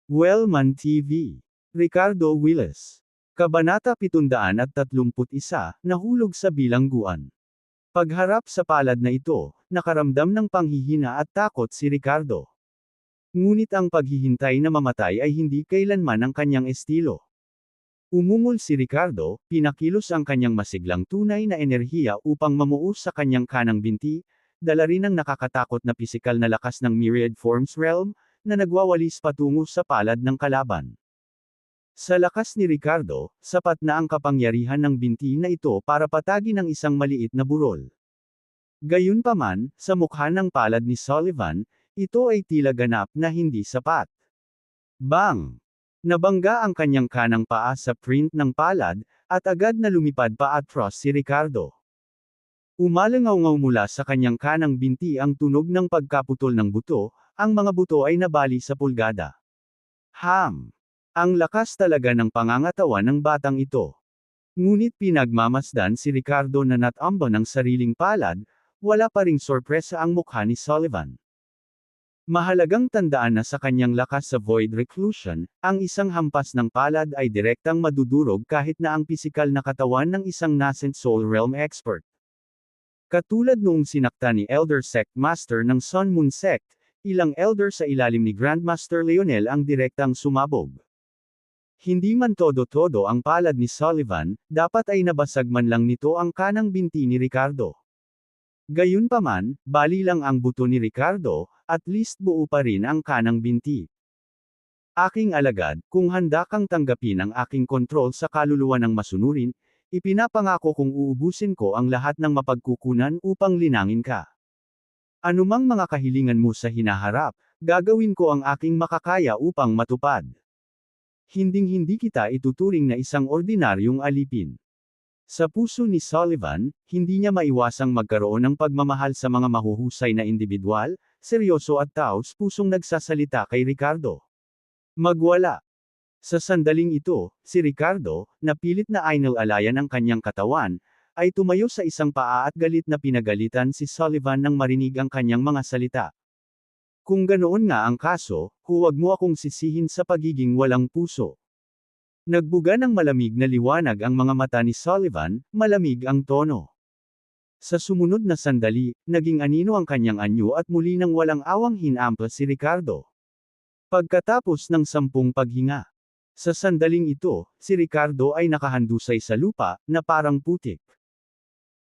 Wellman TV. Ricardo Willis. Kabanata 731, Nahulog sa bilangguan. Pagharap sa palad na ito, nakaramdam ng panghihina at takot si Ricardo. Ngunit ang paghihintay na mamatay ay hindi kailanman ang kanyang estilo. Umungol si Ricardo, pinakilos ang kanyang masiglang tunay na enerhiya upang mamuos sa kanyang kanang binti, dala rin ang nakakatakot na pisikal na lakas ng Myriad Forms Realm, na nagwawalis patungo sa palad ng kalaban. Sa lakas ni Ricardo, sapat na ang kapangyarihan ng binti na ito para patagin ang isang maliit na burol. Gayunpaman, sa mukha ng palad ni Sullivan, ito ay tila ganap na hindi sapat. Bang! Nabangga ang kanyang kanang paa sa print ng palad, at agad na lumipad pa atras si Ricardo. Umalangaw-ngaw mula sa kanyang kanang binti ang tunog ng pagkaputol ng buto, ang mga buto ay nabali sa pulgada. Ang lakas talaga ng pangangatawan ng batang ito. Ngunit pinagmamasdan si Ricardo na natamba ng sariling palad, wala pa ring sorpresa ang mukha ni Sullivan. Mahalagang tandaan na sa kanyang lakas sa Void Reclusion, ang isang hampas ng palad ay direktang madudurog kahit na ang pisikal na katawan ng isang nascent Soul Realm expert. Katulad noong sinakta ni Elder Sect Master ng Sun Moon Sect, ilang elder sa ilalim ni Grandmaster Leonel ang direktang sumabog. Hindi man todo-todo ang palad ni Sullivan, dapat ay nabasag man lang nito ang kanang binti ni Ricardo. Gayunpaman, bali lang ang buto ni Ricardo, at least buo pa rin ang kanang binti. Aking alagad, kung handa kang tanggapin ang aking kontrol sa kaluluwa ng masunurin, ipinapangako kong uubusin ko ang lahat ng mapagkukunan upang linangin ka. Anumang mga kahilingan mo sa hinaharap, gagawin ko ang aking makakaya upang matupad. Hinding-hindi kita ituturing na isang ordinaryong alipin. Sa puso ni Sullivan, hindi niya maiwasang magkaroon ng pagmamahal sa mga mahuhusay na individual, seryoso at taos pusong nagsasalita kay Ricardo. Magwala. Sa sandaling ito, si Ricardo, na pilit na inalalayan ang kanyang katawan, ay tumayo sa isang paa at galit na pinagalitan si Sullivan nang marinig ang kanyang mga salita. Kung ganoon nga ang kaso, huwag mo akong sisihin sa pagiging walang puso. Nagbuga ng malamig na liwanag ang mga mata ni Sullivan, malamig ang tono. Sa sumunod na sandali, naging anino ang kanyang anyo at muli nang walang awang hinampa si Ricardo. Pagkatapos ng 10 paghinga. Sa sandaling ito, si Ricardo ay nakahandusay sa lupa, na parang putik.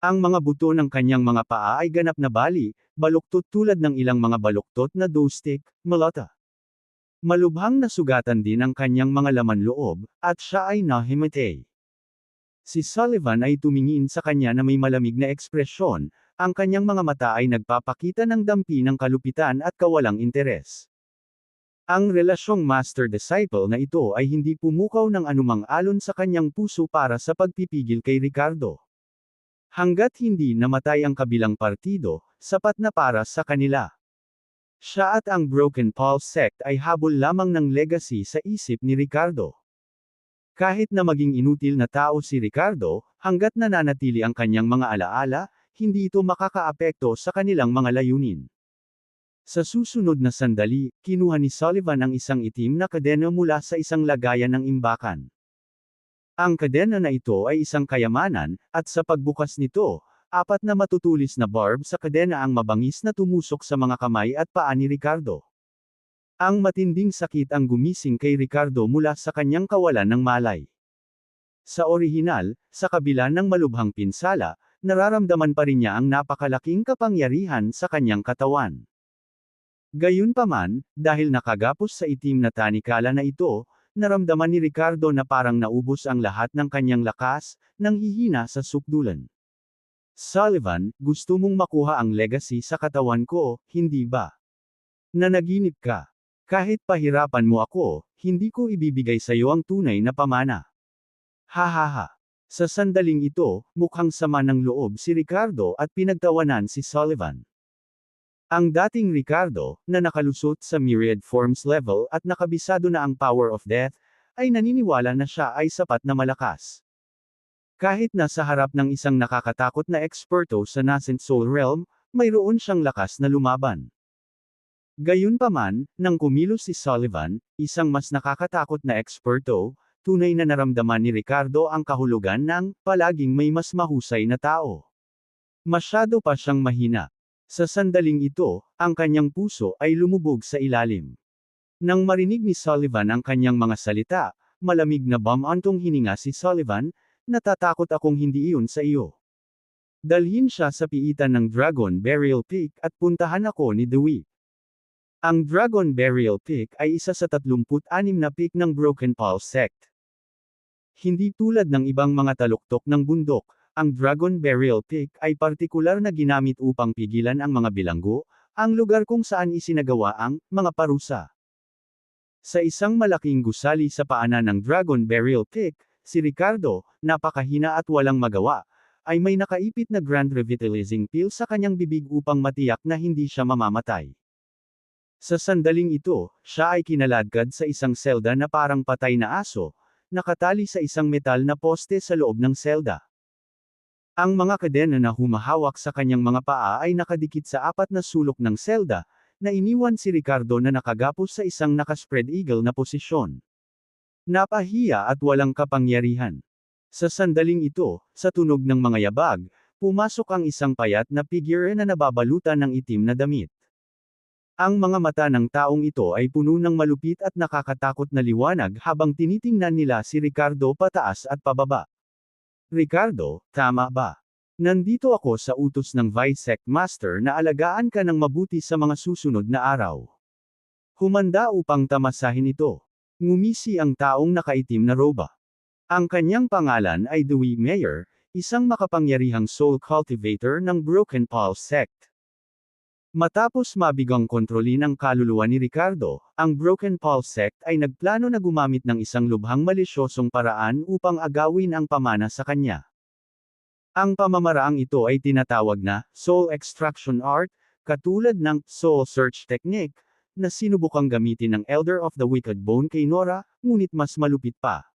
Ang mga buto ng kanyang mga paa ay ganap na bali, baluktot tulad ng ilang mga baluktot na dowstick, malata. Malubhang nasugatan din ang kanyang mga laman loob, at siya ay nahimatay. Si Sullivan ay tumingin sa kanya na may malamig na ekspresyon, ang kanyang mga mata ay nagpapakita ng dampi ng kalupitan at kawalang interes. Ang relasyong master-disciple na ito ay hindi pumukaw ng anumang alon sa kanyang puso para sa pagpipigil kay Ricardo. Hanggat hindi namatay ang kabilang partido, sapat na para sa kanila. Siya at ang Broken Pulse Sect ay habol lamang ng legacy sa isip ni Ricardo. Kahit na maging inutil na tao si Ricardo, hanggat nananatili ang kanyang mga alaala, hindi ito makakaapekto sa kanilang mga layunin. Sa susunod na sandali, kinuha ni Sullivan ang isang itim na kadena mula sa isang lagayan ng imbakan. Ang kadena na ito ay isang kayamanan, at sa pagbukas nito, 4 na matutulis na barb sa kadena ang mabangis na tumusok sa mga kamay at paa ni Ricardo. Ang matinding sakit ang gumising kay Ricardo mula sa kanyang kawalan ng malay. Sa orihinal, sa kabila ng malubhang pinsala, nararamdaman pa rin niya ang napakalaking kapangyarihan sa kanyang katawan. Gayunpaman, dahil nakagapos sa itim na tanikala na ito, naramdaman ni Ricardo na parang naubos ang lahat ng kanyang lakas, nang hihina sa sukdulan. Sullivan, gusto mong makuha ang legacy sa katawan ko, hindi ba? Nanaginip ka. Kahit pahirapan mo ako, hindi ko ibibigay sa iyo ang tunay na pamana. Hahaha. Sa sandaling ito, mukhang sama ng loob si Ricardo at pinagtawanan si Sullivan. Ang dating Ricardo, na nakalusot sa Myriad Forms level at nakabisado na ang power of death, ay naniniwala na siya ay sapat na malakas. Kahit nasa harap ng isang nakakatakot na eksperto sa nascent soul realm, mayroon siyang lakas na lumaban. Gayunpaman, nang kumilos si Sullivan, isang mas nakakatakot na eksperto, tunay na naramdaman ni Ricardo ang kahulugan ng palaging may mas mahusay na tao. Masyado pa siyang mahina. Sa sandaling ito, ang kanyang puso ay lumubog sa ilalim. Nang marinig ni Sullivan ang kanyang mga salita, malamig na bumantong hininga si Sullivan, natatakot akong hindi iyon sa iyo. Dalhin siya sa piitan ng Dragon Burial Peak at puntahan ako ni Dewey. Ang Dragon Burial Peak ay isa sa 36 na peak ng Broken Pulse Sect. Hindi tulad ng ibang mga taluktok ng bundok, ang Dragon Burial Peak ay partikular na ginamit upang pigilan ang mga bilanggo, ang lugar kung saan isinagawa ang mga parusa. Sa isang malaking gusali sa paanan ng Dragon Burial Peak, si Ricardo, napakahina at walang magawa, ay may nakaipit na Grand Revitalizing Pill sa kanyang bibig upang matiyak na hindi siya mamamatay. Sa sandaling ito, siya ay kinaladkad sa isang selda na parang patay na aso, nakatali sa isang metal na poste sa loob ng selda. Ang mga kadena na humahawak sa kanyang mga paa ay nakadikit sa 4 na sulok ng selda, na iniwan si Ricardo na nakagapos sa isang nakaspread eagle na posisyon. Napahiya at walang kapangyarihan. Sa sandaling ito, sa tunog ng mga yabag, pumasok ang isang payat na figure na nababalutan ng itim na damit. Ang mga mata ng taong ito ay puno ng malupit at nakakatakot na liwanag habang tinitingnan nila si Ricardo pataas at pababa. Ricardo, tama ba? Nandito ako sa utos ng Vice Sect Master na alagaan ka ng mabuti sa mga susunod na araw. Humanda upang tamasahin ito. Ngumisi ang taong nakaitim na roba. Ang kanyang pangalan ay Dewey Mayer, isang makapangyarihang soul cultivator ng Broken Pulse Sect. Matapos mabigang kontrolin ang kaluluwa ni Ricardo, ang Broken Pulse Sect ay nagplano na gumamit ng isang lubhang malisyosong paraan upang agawin ang pamana sa kanya. Ang pamamaraang ito ay tinatawag na Soul Extraction Art, katulad ng Soul Search Technique, na sinubukang gamitin ng Elder of the Wicked Bone kay Nora, ngunit mas malupit pa.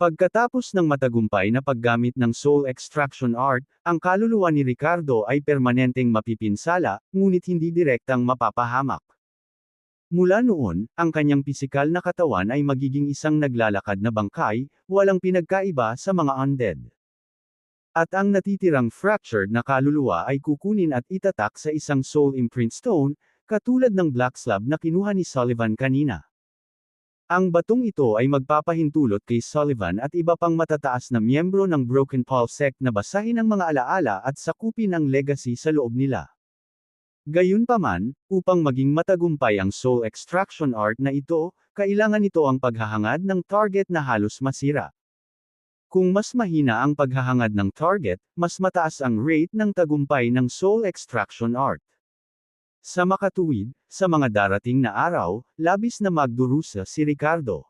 Pagkatapos ng matagumpay na paggamit ng Soul Extraction Art, ang kaluluwa ni Ricardo ay permanenteng mapipinsala, ngunit hindi direktang mapapahamak. Mula noon, ang kanyang pisikal na katawan ay magiging isang naglalakad na bangkay, walang pinagkaiba sa mga undead. At ang natitirang fractured na kaluluwa ay kukunin at itatak sa isang Soul Imprint Stone, katulad ng Black Slab na kinuha ni Sullivan kanina. Ang batong ito ay magpapahintulot kay Sullivan at iba pang matataas na miyembro ng Broken Pulse Sect na basahin ang mga alaala at sakupin ang legacy sa loob nila. Gayunpaman, upang maging matagumpay ang Soul Extraction Art na ito, kailangan nito ang paghahangad ng target na halos masira. Kung mas mahina ang paghahangad ng target, mas mataas ang rate ng tagumpay ng Soul Extraction Art. Sa makatuwid, sa mga darating na araw, labis na magdurusa si Ricardo.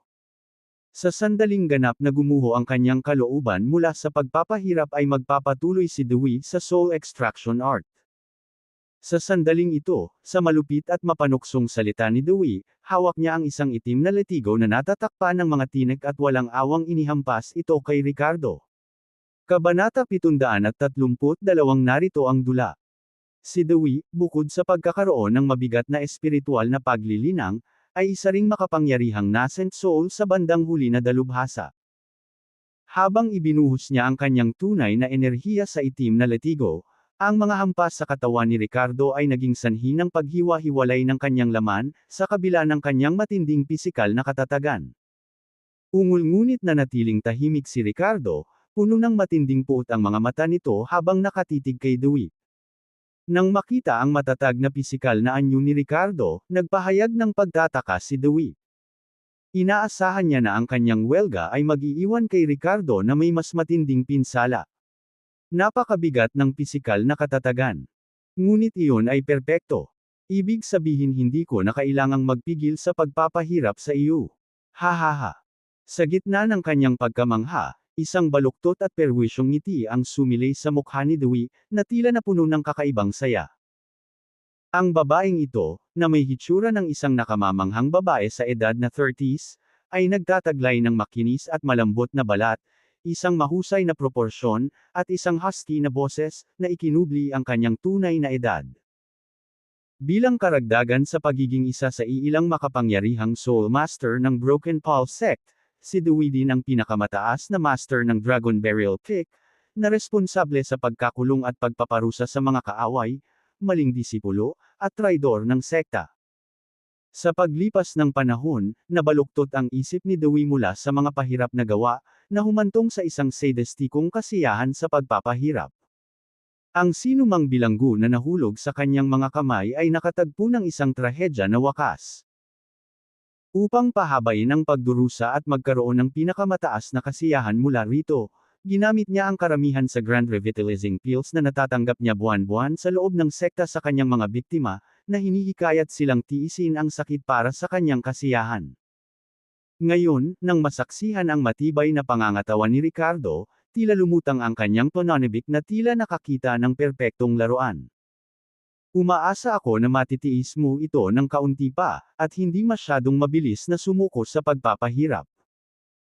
Sa sandaling ganap na gumuho ang kanyang kalooban mula sa pagpapahirap ay magpapatuloy si Dewey sa Soul Extraction Art. Sa sandaling ito, sa malupit at mapanuksong salita ni Dewey, hawak niya ang isang itim na letigo na natatakpan ng mga tinik at walang awang inihampas ito kay Ricardo. Kabanata 732 narito ang dula. Si Dewey, bukod sa pagkakaroon ng mabigat na espiritual na paglilinang, ay isa ring makapangyarihang nascent soul sa bandang huli na dalubhasa. Habang ibinuhos niya ang kanyang tunay na enerhiya sa itim na letigo, ang mga hampas sa katawan ni Ricardo ay naging sanhi ng paghiwa-hiwalay ng kanyang laman, sa kabila ng kanyang matinding pisikal na katatagan. Ungol ngunit nanatiling tahimik si Ricardo, puno ng matinding puot ang mga mata nito habang nakatitig kay Dewey. Nang makita ang matatag na pisikal na anyo ni Ricardo, nagpahayag ng pagtataka si Dewey. Inaasahan niya na ang kanyang welga ay mag-iiwan kay Ricardo na may mas matinding pinsala. Napakabigat ng pisikal na katatagan. Ngunit iyon ay perpekto. Ibig sabihin hindi ko na kailangang magpigil sa pagpapahirap sa iyo. Hahaha. Sa gitna ng kanyang pagkamangha, isang baluktot at perwisyong ngiti ang sumilay sa mukha ni Dewey, na tila na puno ng kakaibang saya. Ang babaeng ito, na may hitsura ng isang nakamamanghang babae sa edad na 30s, ay nagtataglay ng makinis at malambot na balat, isang mahusay na proporsyon, at isang husky na boses, na ikinubli ang kanyang tunay na edad. Bilang karagdagan sa pagiging isa sa iilang makapangyarihang Soul Master ng Broken Paul Sect, si Dewey din ang pinakamataas na Master ng Dragon Burial Peak, na responsable sa pagkakulong at pagpaparusa sa mga kaaway, maling disipulo, at traidor ng sekta. Sa paglipas ng panahon, nabaluktot ang isip ni Dewey mula sa mga pahirap na gawa, na humantong sa isang sadistikong kasiyahan sa pagpapahirap. Ang sinumang bilanggo na nahulog sa kanyang mga kamay ay nakatagpo ng isang trahedya na wakas. Upang pahabain ang pagdurusa at magkaroon ng pinakamataas na kasiyahan mula rito, ginamit niya ang karamihan sa Grand Revitalizing Pills na natatanggap niya buwan-buwan sa loob ng sekta sa kanyang mga biktima, na hinihikayat silang tiisin ang sakit para sa kanyang kasiyahan. Ngayon, nang masaksihan ang matibay na pangangatawan ni Ricardo, tila lumutang ang kanyang tononibik na tila nakakita ng perpektong laruan. Umaasa ako na matitiis mo ito ng kaunti pa, at hindi masyadong mabilis na sumuko sa pagpapahirap.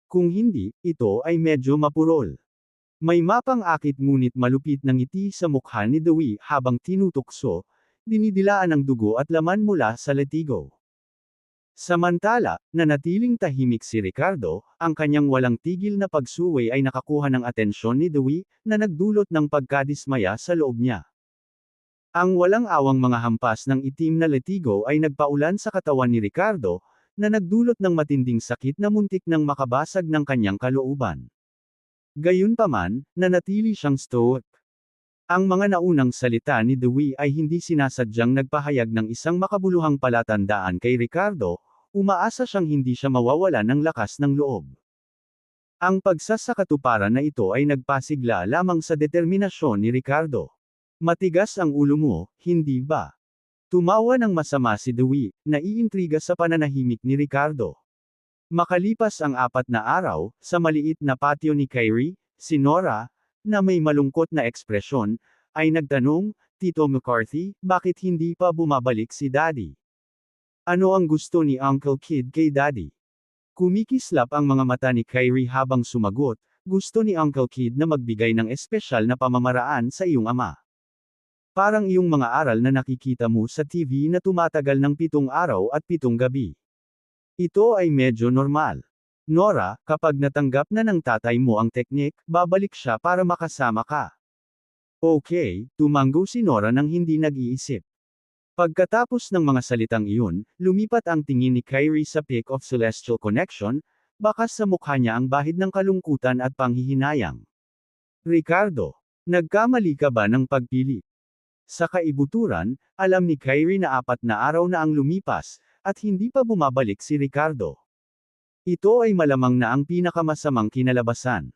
Kung hindi, ito ay medyo mapurol. May mapang-akit ngunit malupit na ngiti sa mukha ni Dewey habang tinutukso, dinidilaan ang dugo at laman mula sa letigo. Samantala, nanatiling tahimik si Ricardo, ang kanyang walang tigil na pagsuway ay nakakuha ng atensyon ni Dewey, na nagdulot ng pagkadismaya sa loob niya. Ang walang awang mga hampas ng itim na letigo ay nagpaulan sa katawan ni Ricardo, na nagdulot ng matinding sakit na muntik nang makabasag ng kanyang kalooban. Gayunpaman, nanatili siyang stoic. Ang mga naunang salita ni Dewey ay hindi sinasadyang nagpahayag ng isang makabuluhang palatandaan kay Ricardo, umaasa siyang hindi siya mawawala ng lakas ng loob. Ang pagsasakatuparan na ito ay nagpasigla lamang sa determinasyon ni Ricardo. Matigas ang ulo mo, hindi ba? Tumawa ng masama si Dewey, naiintriga sa pananahimik ni Ricardo. Makalipas ang 4 na araw, sa maliit na patio ni Kyrie, si Nora, na may malungkot na ekspresyon, ay nagtanong, Tito McCarthy, bakit hindi pa bumabalik si Daddy? Ano ang gusto ni Uncle Kid kay Daddy? Kumikislap ang mga mata ni Kyrie habang sumagot, gusto ni Uncle Kid na magbigay ng espesyal na pamamaraan sa iyong ama. Parang iyong mga aral na nakikita mo sa TV na tumatagal ng 7 araw at 7 gabi. Ito ay medyo normal. Nora, kapag natanggap na ng tatay mo ang teknik, babalik siya para makasama ka. Okay, tumanggo si Nora nang hindi nag-iisip. Pagkatapos ng mga salitang iyon, lumipat ang tingin ni Kyrie sa Peak of Celestial Connection, bakas sa mukha niya ang bahid ng kalungkutan at panghihinayang. Ricardo, nagkamali ka ba ng pagpili? Sa kaibuturan, alam ni Kyrie na 4 na araw na ang lumipas, at hindi pa bumabalik si Ricardo. Ito ay malamang na ang pinakamasamang kinalabasan.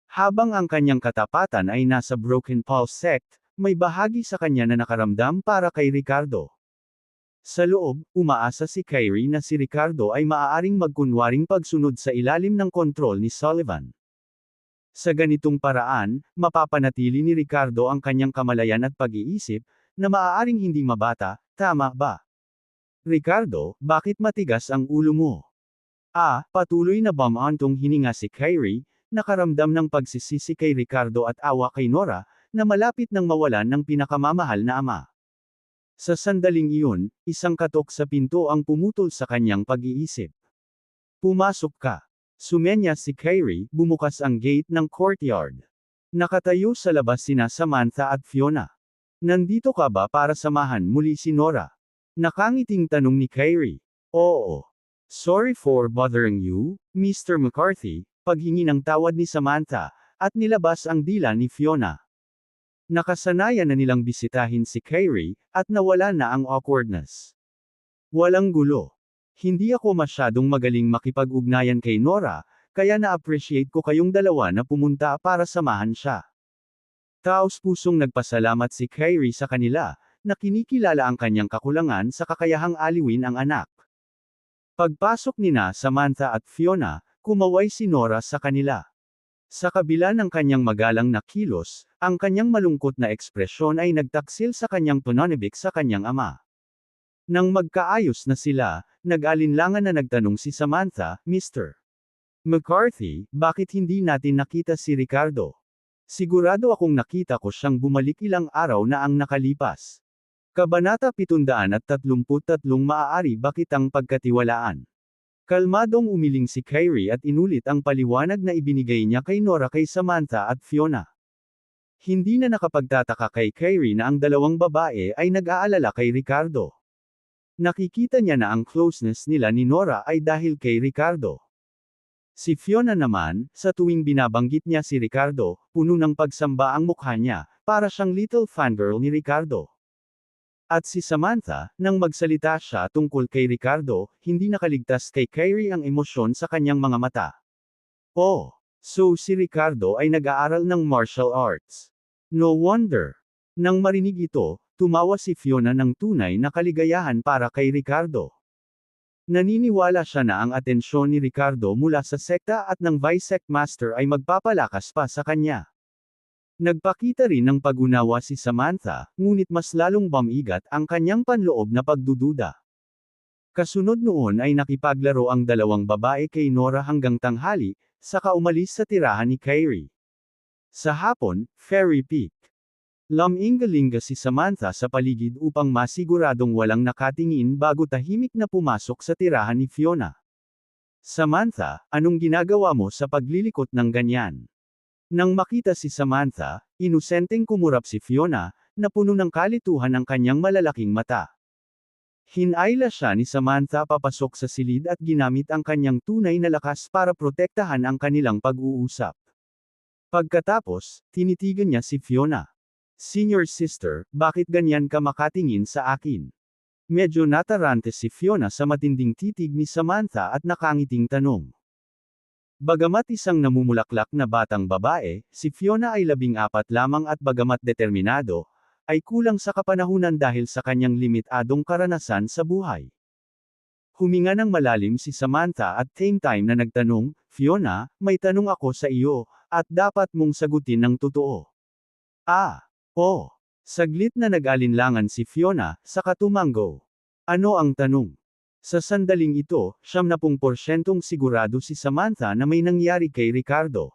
Habang ang kanyang katapatan ay nasa Broken Paul Sect, may bahagi sa kanya na nakaramdam para kay Ricardo. Sa loob, umaasa si Kyrie na si Ricardo ay maaaring magkunwaring pagsunod sa ilalim ng kontrol ni Sullivan. Sa ganitong paraan, mapapanatili ni Ricardo ang kanyang kamalayan at pag-iisip, na maaaring hindi mabata, tama ba? Ricardo, bakit matigas ang ulo mo? Patuloy na bumantong hininga si Kyrie, nakaramdam ng pagsisisi kay Ricardo at awa kay Nora, na malapit nang mawalan ng pinakamamahal na ama. Sa sandaling iyon, isang katok sa pinto ang pumutol sa kanyang pag-iisip. Pumasok ka. Sumenya si Kyrie, bumukas ang gate ng courtyard. Nakatayo sa labas sina Samantha at Fiona. Nandito ka ba para samahan muli si Nora? Nakangiting tanong ni Kyrie. Oo. Sorry for bothering you, Mr. McCarthy, paghingi ng tawad ni Samantha, at nilabas ang dila ni Fiona. Nakasanayan na nilang bisitahin si Kyrie, at nawala na ang awkwardness. Walang gulo. Hindi ako masyadong magaling makipag-ugnayan kay Nora, kaya na-appreciate ko kayong dalawa na pumunta para samahan siya. Taos-pusong nagpasalamat si Kyrie sa kanila, na kinikilala ang kanyang kakulangan sa kakayahang aliwin ang anak. Pagpasok nina Samantha at Fiona, kumaway si Nora sa kanila. Sa kabila ng kanyang magalang na kilos, ang kanyang malungkot na ekspresyon ay nagtaksil sa kanyang pananabik sa kanyang ama. Nang magkaayos na sila, nag-alinlangan na nagtanong si Samantha, Mr. McCarthy, bakit hindi natin nakita si Ricardo? Sigurado akong nakita ko siyang bumalik ilang araw na ang nakalipas. Kabanata 733 Maaari ba kitang pagkatiwalaan? Kalmadong umiling si Kyrie at inulit ang paliwanag na ibinigay niya kay Nora kay Samantha at Fiona. Hindi na nakapagtataka kay Kyrie na ang dalawang babae ay nag-aalala kay Ricardo. Nakikita niya na ang closeness nila ni Nora ay dahil kay Ricardo. Si Fiona naman, sa tuwing binabanggit niya si Ricardo, puno ng pagsamba ang mukha niya, para siyang little fangirl ni Ricardo. At si Samantha, nang magsalita siya tungkol kay Ricardo, hindi nakaligtas kay Kyrie ang emosyon sa kanyang mga mata. Oh, so si Ricardo ay nag-aaral ng martial arts. No wonder. Nang marinig ito, tumawa si Fiona ng tunay na kaligayahan para kay Ricardo. Naniniwala siya na ang atensyon ni Ricardo mula sa sekta at ng Vice-Sect Master ay magpapalakas pa sa kanya. Nagpakita rin ng pag-unawa si Samantha, ngunit mas lalong bumigat ang kanyang panloob na pagdududa. Kasunod noon ay nakipaglaro ang dalawang babae kay Nora hanggang tanghali, saka umalis sa tirahan ni Kyrie. Sa hapon, Fairy Peak. Lumingalinga si Samantha sa paligid upang masiguradong walang nakatingin bago tahimik na pumasok sa tirahan ni Fiona. Samantha, anong ginagawa mo sa paglilikot ng ganyan? Nang makita si Samantha, inosenteng kumurap si Fiona, na puno ng kalituhan ang kanyang malalaking mata. Hinayla siya ni Samantha papasok sa silid at ginamit ang kanyang tunay na lakas para protektahan ang kanilang pag-uusap. Pagkatapos, tinitigan niya si Fiona. Senior sister, bakit ganyan ka makatingin sa akin? Medyo natarante si Fiona sa matinding titig ni Samantha at nakangiting tanong. Bagamat isang namumulaklak na batang babae, si Fiona ay 14 lamang at bagamat determinado, ay kulang sa kapanahunan dahil sa kanyang limitadong karanasan sa buhay. Huminga ng malalim si Samantha at same time na nagtanong, Fiona, may tanong ako sa iyo, at dapat mong sagutin ng totoo. Oh. Saglit na nag-alinlangan si Fiona, saka tumango. Ano ang tanong? Sa sandaling ito, 70% sigurado si Samantha na may nangyari kay Ricardo.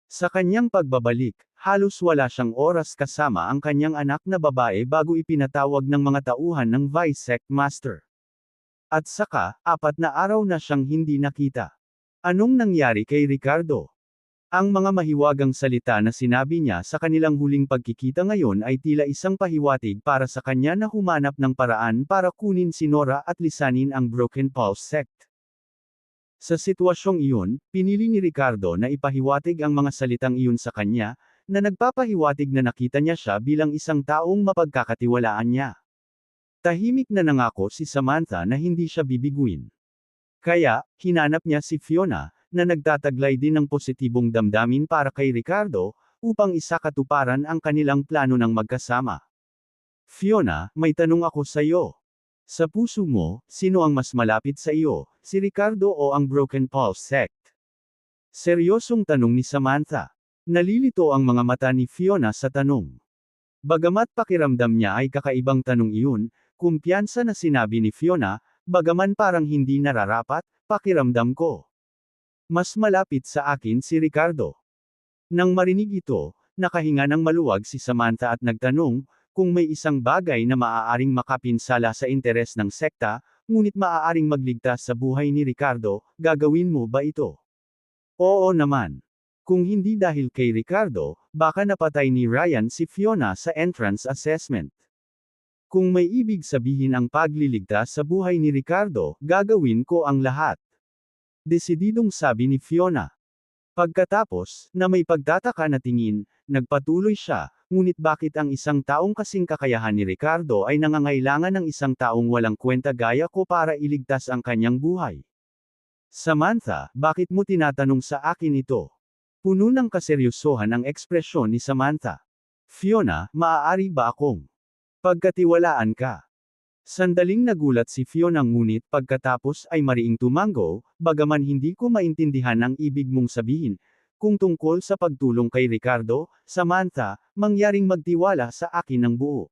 Sa kanyang pagbabalik, halos wala siyang oras kasama ang kanyang anak na babae bago ipinatawag ng mga tauhan ng Vice-Sect Master. At saka, 4 na araw na siyang hindi nakita. Anong nangyari kay Ricardo? Ang mga mahiwagang salita na sinabi niya sa kanilang huling pagkikita ngayon ay tila isang pahiwatig para sa kanya na humanap ng paraan para kunin si Nora at lisanin ang Broken Pulse Sect. Sa sitwasyong iyon, pinili ni Ricardo na ipahiwatig ang mga salitang iyon sa kanya, na nagpapahiwatig na nakita niya siya bilang isang taong mapagkakatiwalaan niya. Tahimik na nangako si Samantha na hindi siya bibiguin. Kaya, hinanap niya si Fiona, na nagtataglay din ng positibong damdamin para kay Ricardo, upang isakatuparan ang kanilang plano ng magkasama. Fiona, may tanong ako sa iyo. Sa puso mo, sino ang mas malapit sa iyo, si Ricardo o ang Broken Pulse Sect? Seryosong tanong ni Samantha. Nalilito ang mga mata ni Fiona sa tanong. Bagamat pakiramdam niya ay kakaibang tanong iyon, kumpiyansa na sinabi ni Fiona, bagaman parang hindi nararapat, pakiramdam ko. Mas malapit sa akin si Ricardo. Nang marinig ito, nakahinga ng maluwag si Samantha at nagtanong, kung may isang bagay na maaaring makapinsala sa interes ng sekta, ngunit maaaring magligtas sa buhay ni Ricardo, gagawin mo ba ito? Oo naman. Kung hindi dahil kay Ricardo, baka napatay ni Ryan si Fiona sa entrance assessment. Kung may ibig sabihin ang pagliligtas sa buhay ni Ricardo, gagawin ko ang lahat. Desididong sabi ni Fiona. Pagkatapos, na may pagtataka na tingin, nagpatuloy siya, ngunit bakit ang isang taong kasing kakayahan ni Ricardo ay nangangailangan ng isang taong walang kwenta gaya ko para iligtas ang kanyang buhay? Samantha, bakit mo tinatanong sa akin ito? Puno ng kaseryosohan ang ekspresyon ni Samantha. Fiona, maaari ba akong pagkatiwalaan ka? Sandaling nagulat si Fiona ngunit pagkatapos ay mariing tumango, bagaman hindi ko maintindihan ang ibig mong sabihin, kung tungkol sa pagtulong kay Ricardo, Samantha, mangyaring magtiwala sa akin ng buo.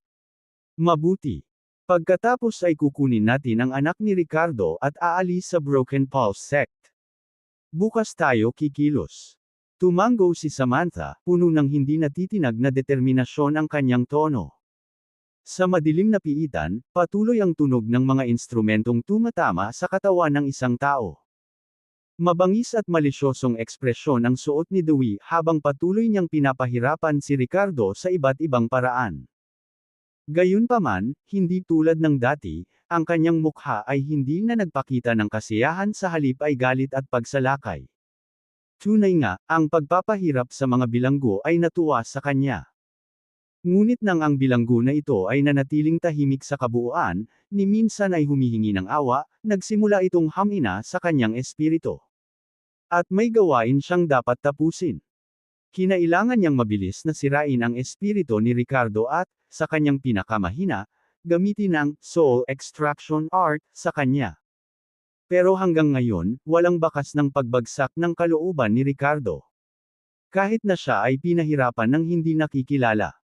Mabuti. Pagkatapos ay kukunin natin ang anak ni Ricardo at aalis sa Broken Pulse Sect. Bukas tayo kikilos. Tumango si Samantha, puno ng hindi natitinag na determinasyon ang kanyang tono. Sa madilim na piitan, patuloy ang tunog ng mga instrumentong tumatama sa katawan ng isang tao. Mabangis at malisyosong ekspresyon ang suot ni Dewey habang patuloy niyang pinapahirapan si Ricardo sa iba't ibang paraan. Gayunpaman, hindi tulad ng dati, ang kanyang mukha ay hindi na nagpakita ng kasiyahan sa halip ay galit at pagsalakay. Tunay nga, ang pagpapahirap sa mga bilanggo ay natuwa sa kanya. Ngunit nang ang bilanggo na ito ay nanatiling tahimik sa kabuuan, ni minsan ay humihingi ng awa, nagsimula itong hamina sa kanyang espiritu. At may gawain siyang dapat tapusin. Kinailangan niyang mabilis na sirain ang espiritu ni Ricardo at, sa kanyang pinakamahina, gamitin ang soul extraction art sa kanya. Pero hanggang ngayon, walang bakas ng pagbagsak ng kalooban ni Ricardo. Kahit na siya ay pinahirapan ng hindi nakikilala.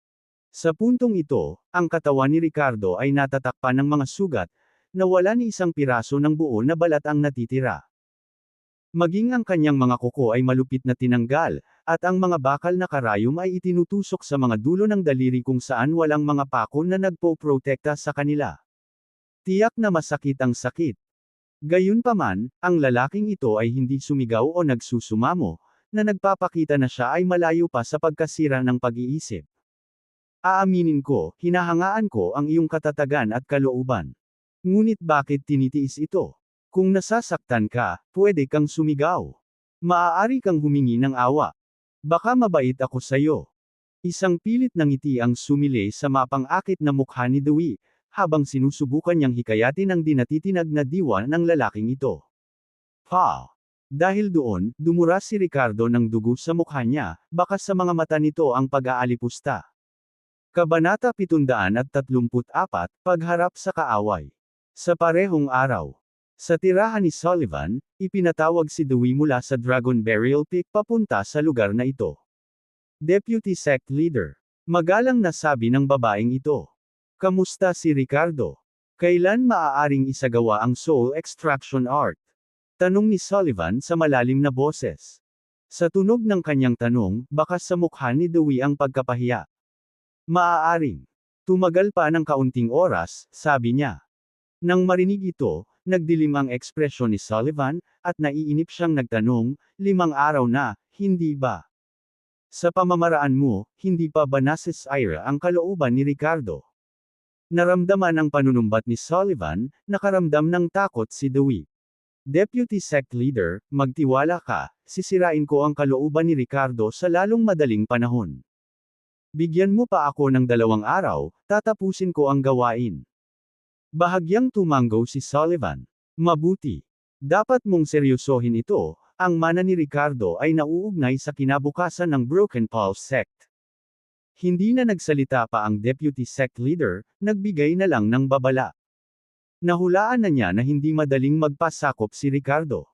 Sa puntong ito, ang katawan ni Ricardo ay natatakpan ng mga sugat, na wala ni isang piraso ng buo na balat ang natitira. Maging ang kanyang mga kuko ay malupit na tinanggal, at ang mga bakal na karayom ay itinutusok sa mga dulo ng daliri kung saan walang mga pako na nagpo-protekta sa kanila. Tiyak na masakit ang sakit. Gayunpaman, ang lalaking ito ay hindi sumigaw o nagsusumamo, na nagpapakita na siya ay malayo pa sa pagkasira ng pag-iisip. Aaminin ko, hinahangaan ko ang iyong katatagan at kalooban. Ngunit bakit tinitiis ito? Kung nasasaktan ka, pwede kang sumigaw. Maaari kang humingi ng awa. Baka mabait ako sayo. Isang pilit na ngiti ang sumilay sa mapang-akit na mukha ni Dewey, habang sinusubukan niyang hikayatin ang dinatitinag na diwa ng lalaking ito. Pa! Dahil doon, dumura si Ricardo ng dugo sa mukha niya, baka sa mga mata nito ang pag-aalipusta. Kabanata 734, Pagharap sa kaaway. Sa parehong araw. Sa tirahan ni Sullivan, ipinatawag si Dewey mula sa Dragon Burial Peak papunta sa lugar na ito. Deputy Sect Leader. Magalang na sabi ng babaeng ito. Kamusta si Ricardo? Kailan maaaring isagawa ang soul extraction art? Tanong ni Sullivan sa malalim na boses. Sa tunog ng kanyang tanong, bakas sa mukha ni Dewey ang pagkapahiya. Maaaring. Tumagal pa ng kaunting oras, sabi niya. Nang marinig ito, nagdilim ang ekspresyon ni Sullivan, at naiinip siyang nagtanong, 5 araw na, hindi ba? Sa pamamaraan mo, hindi pa ba nasisira ang kalooban ni Ricardo? Naramdaman ang panunumbat ni Sullivan, nakaramdam ng takot si Dewey. Deputy Sect Leader, magtiwala ka, sisirain ko ang kalooban ni Ricardo sa lalong madaling panahon. Bigyan mo pa ako ng 2 araw, tatapusin ko ang gawain. Bahagyang tumanggo si Sullivan. Mabuti. Dapat mong seryosohin ito, ang mana ni Ricardo ay nauugnay sa kinabukasan ng Broken Pulse Sect. Hindi na nagsalita pa ang Deputy Sect Leader, nagbigay na lang ng babala. Nahulaan na niya na hindi madaling magpasakop si Ricardo.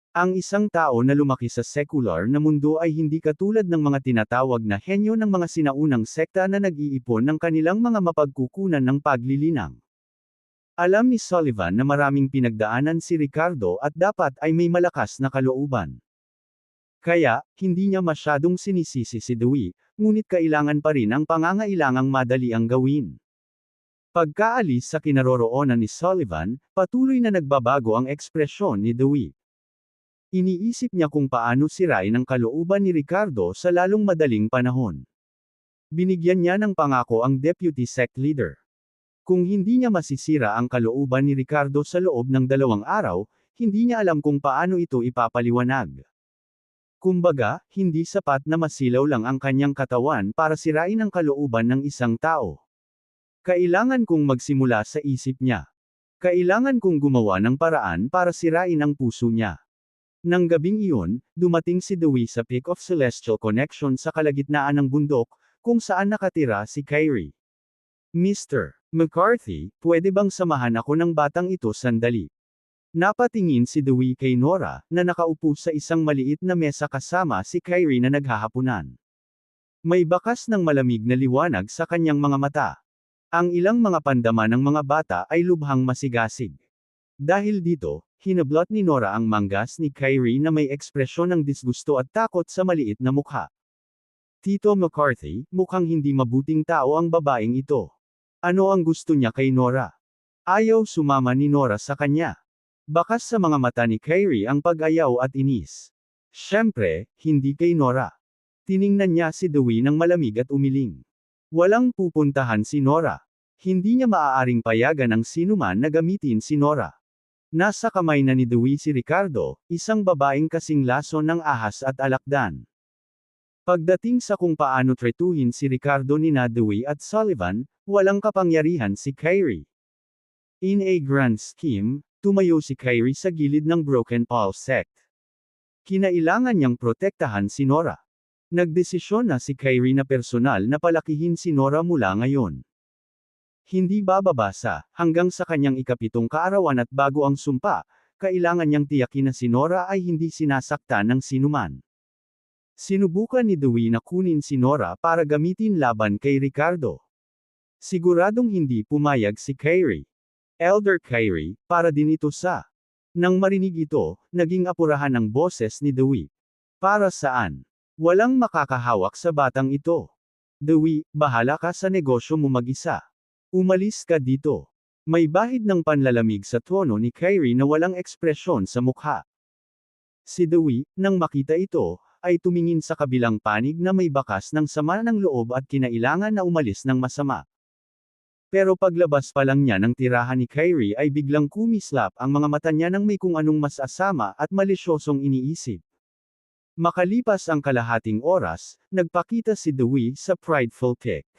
Ang isang tao na lumaki sa secular na mundo ay hindi katulad ng mga tinatawag na henyo ng mga sinaunang sekta na nag-iipon ng kanilang mga mapagkukunan ng paglilinang. Alam ni Sullivan na maraming pinagdaanan si Ricardo at dapat ay may malakas na kalooban. Kaya, hindi niya masyadong sinisisi si Dewey, ngunit kailangan pa rin ang pangangailangang madali ang gawin. Pagkaalis sa kinaroroonan ni Sullivan, patuloy na nagbabago ang ekspresyon ni Dewey. Iniisip niya kung paano sirain ang kalooban ni Ricardo sa lalong madaling panahon. Binigyan niya ng pangako ang Deputy Sect Leader. Kung hindi niya masisira ang kalooban ni Ricardo sa loob ng 2 araw, hindi niya alam kung paano ito ipapaliwanag. Kumbaga, hindi sapat na masilaw lang ang kanyang katawan para sirain ang kalooban ng isang tao. Kailangan kong magsimula sa isip niya. Kailangan kong gumawa ng paraan para sirain ang puso niya. Nang gabing iyon, dumating si Dewey sa Peak of Celestial Connection sa kalagitnaan ng bundok, kung saan nakatira si Kyrie. Mr. McCarthy, pwede bang samahan ako ng batang ito sandali? Napatingin si Dewey kay Nora, na nakaupo sa isang maliit na mesa kasama si Kyrie na naghahapunan. May bakas ng malamig na liwanag sa kanyang mga mata. Ang ilang mga pandama ng mga bata ay lubhang masigasig. Dahil dito, hinablot ni Nora ang manggas ni Kyrie na may ekspresyon ng disgusto at takot sa maliit na mukha. Tito McCarthy, mukhang hindi mabuting tao ang babaeng ito. Ano ang gusto niya kay Nora? Ayaw sumama ni Nora sa kanya. Bakas sa mga mata ni Kyrie ang pag-ayaw at inis. Siyempre, hindi kay Nora. Tiningnan niya si Dewey ng malamig at umiling. Walang pupuntahan si Nora. Hindi niya maaaring payagan ang sinuman na gamitin si Nora. Nasa kamay na ni Dewey si Ricardo, isang babaeng kasing lason ng ahas at alakdan. Pagdating sa kung paano tretuhin si Ricardo ni Dewey at Sullivan, walang kapangyarihan si Kyrie. In a grand scheme, tumayo si Kyrie sa gilid ng Broken Pulse sect. Kinailangan niyang protektahan si Nora. Nagdesisyon na si Kyrie na personal na palakihin si Nora mula ngayon. Hindi bababasa, hanggang sa kanyang ikapitong kaarawan at bago ang sumpa, kailangan niyang tiyakin na si Nora ay hindi sinasaktan ng sinuman. Sinubukan ni Dewey na kunin si Nora para gamitin laban kay Ricardo. Siguradong hindi pumayag si Kyrie. Elder Kyrie, para din ito sa. Nang marinig ito, naging apurahan ang boses ni Dewey. Para saan? Walang makakahawak sa batang ito. Dewey, bahala ka sa negosyo mo mag-isa. Umalis ka dito. May bahid ng panlalamig sa tono ni Kyrie na walang ekspresyon sa mukha. Si Dewey, nang makita ito, ay tumingin sa kabilang panig na may bakas ng sama ng loob at kinailangan na umalis ng masama. Pero paglabas pa lang niya ng tirahan ni Kyrie ay biglang kumislap ang mga mata niya nang may kung anong mas asama at malisyosong iniisip. Makalipas ang kalahating oras, nagpakita si Dewey sa prideful kick.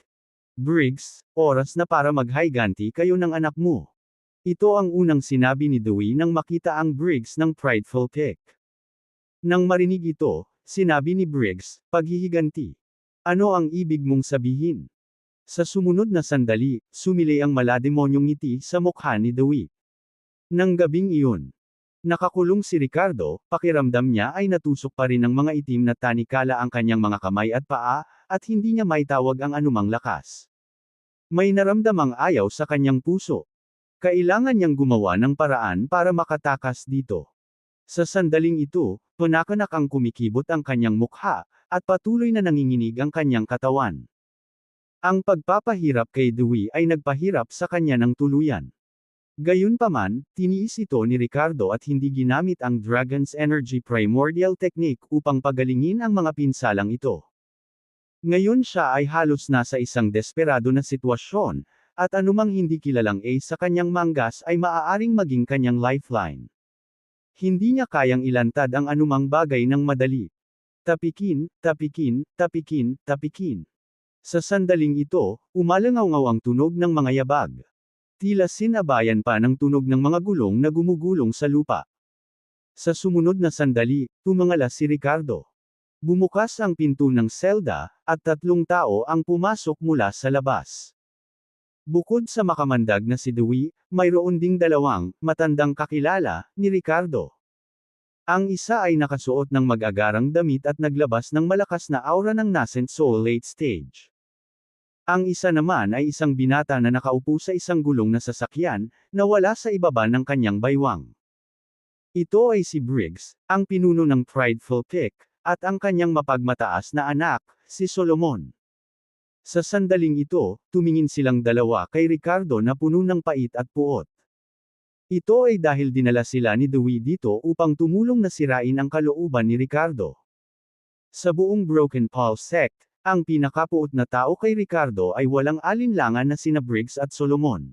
Briggs, oras na para maghayganti kayo ng anak mo. Ito ang unang sinabi ni Dewey nang makita ang Briggs ng prideful kick. Nang marinig ito, sinabi ni Briggs, paghihiganti. Ano ang ibig mong sabihin? Sa sumunod na sandali, sumilay ang malademonyong ngiti sa mukha ni Dewey. Nang gabing iyon, nakakulong si Ricardo, pakiramdam niya ay natusok pa rin ng mga itim na tanikala ang kanyang mga kamay at paa, at hindi niya maitawag ang anumang lakas. May naramdamang ayaw sa kanyang puso. Kailangan niyang gumawa ng paraan para makatakas dito. Sa sandaling ito, panakanak ang kumikibot ang kanyang mukha, at patuloy na nanginginig ang kanyang katawan. Ang pagpapahirap kay Dewey ay nagpahirap sa kanya ng tuluyan. Gayunpaman, tiniis ito ni Ricardo at hindi ginamit ang Dragon's Energy Primordial Technique upang pagalingin ang mga pinsalang ito. Ngayon siya ay halos nasa isang desperado na sitwasyon, at anumang hindi kilalang ace sa kanyang manggas ay maaaring maging kanyang lifeline. Hindi niya kayang ilantad ang anumang bagay ng madali. Tapikin, tapikin, tapikin, tapikin. Sa sandaling ito, umalangaw-ngaw ang tunog ng mga yabag. Tila sinabayan pa ng tunog ng mga gulong na gumugulong sa lupa. Sa sumunod na sandali, tumangala si Ricardo. Bumukas ang pinto ng selda, at 3 tao ang pumasok mula sa labas. Bukod sa makamandag na si Dewey, mayroon ding 2 matandang kakilala ni Ricardo. Ang isa ay nakasuot ng mag-agarang damit at naglabas ng malakas na aura ng nascent soul late stage. Ang isa naman ay isang binata na nakaupo sa isang gulong na sasakyan, na wala sa ibaba ng kanyang baywang. Ito ay si Briggs, ang pinuno ng prideful kick, at ang kanyang mapagmataas na anak, si Solomon. Sa sandaling ito, tumingin silang dalawa kay Ricardo na puno ng pait at puot. Ito ay dahil dinala sila ni Dewey dito upang tumulong na sirain ang kalooban ni Ricardo. Sa buong Broken Pulse sect, ang pinakapuot na tao kay Ricardo ay walang alinlangan na sina Briggs at Solomon.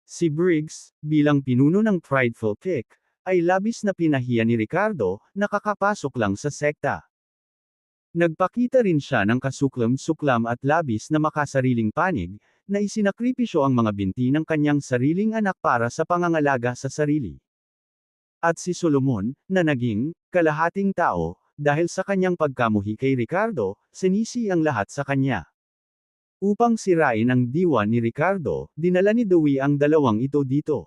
Si Briggs, bilang pinuno ng prideful kick, ay labis na pinahiya ni Ricardo, nakakapasok lang sa sekta. Nagpakita rin siya ng kasuklam-suklam at labis na makasariling panig, na isinakripisyo ang mga binti ng kanyang sariling anak para sa pangangalaga sa sarili. At si Solomon, na naging kalahating tao, dahil sa kanyang pagkamuhi kay Ricardo, sinisi ang lahat sa kanya. Upang sirain ang diwa ni Ricardo, dinala ni Dewey ang 2 ito dito.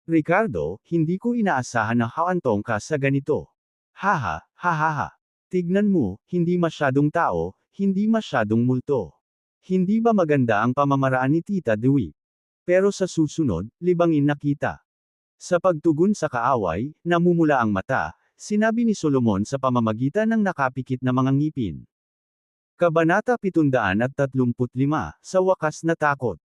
Ricardo, hindi ko inaasahan na haantong ka sa ganito. Haha, hahaha. Tignan mo, hindi masyadong tao, hindi masyadong multo. Hindi ba maganda ang pamamaraan ni Tita Dewey? Pero sa susunod, libangin na kita. Sa pagtugon sa kaaway, namumula ang mata, sinabi ni Solomon sa pamamagitan ng nakapikit na mga ngipin. Kabanata 735, sa wakas na takot.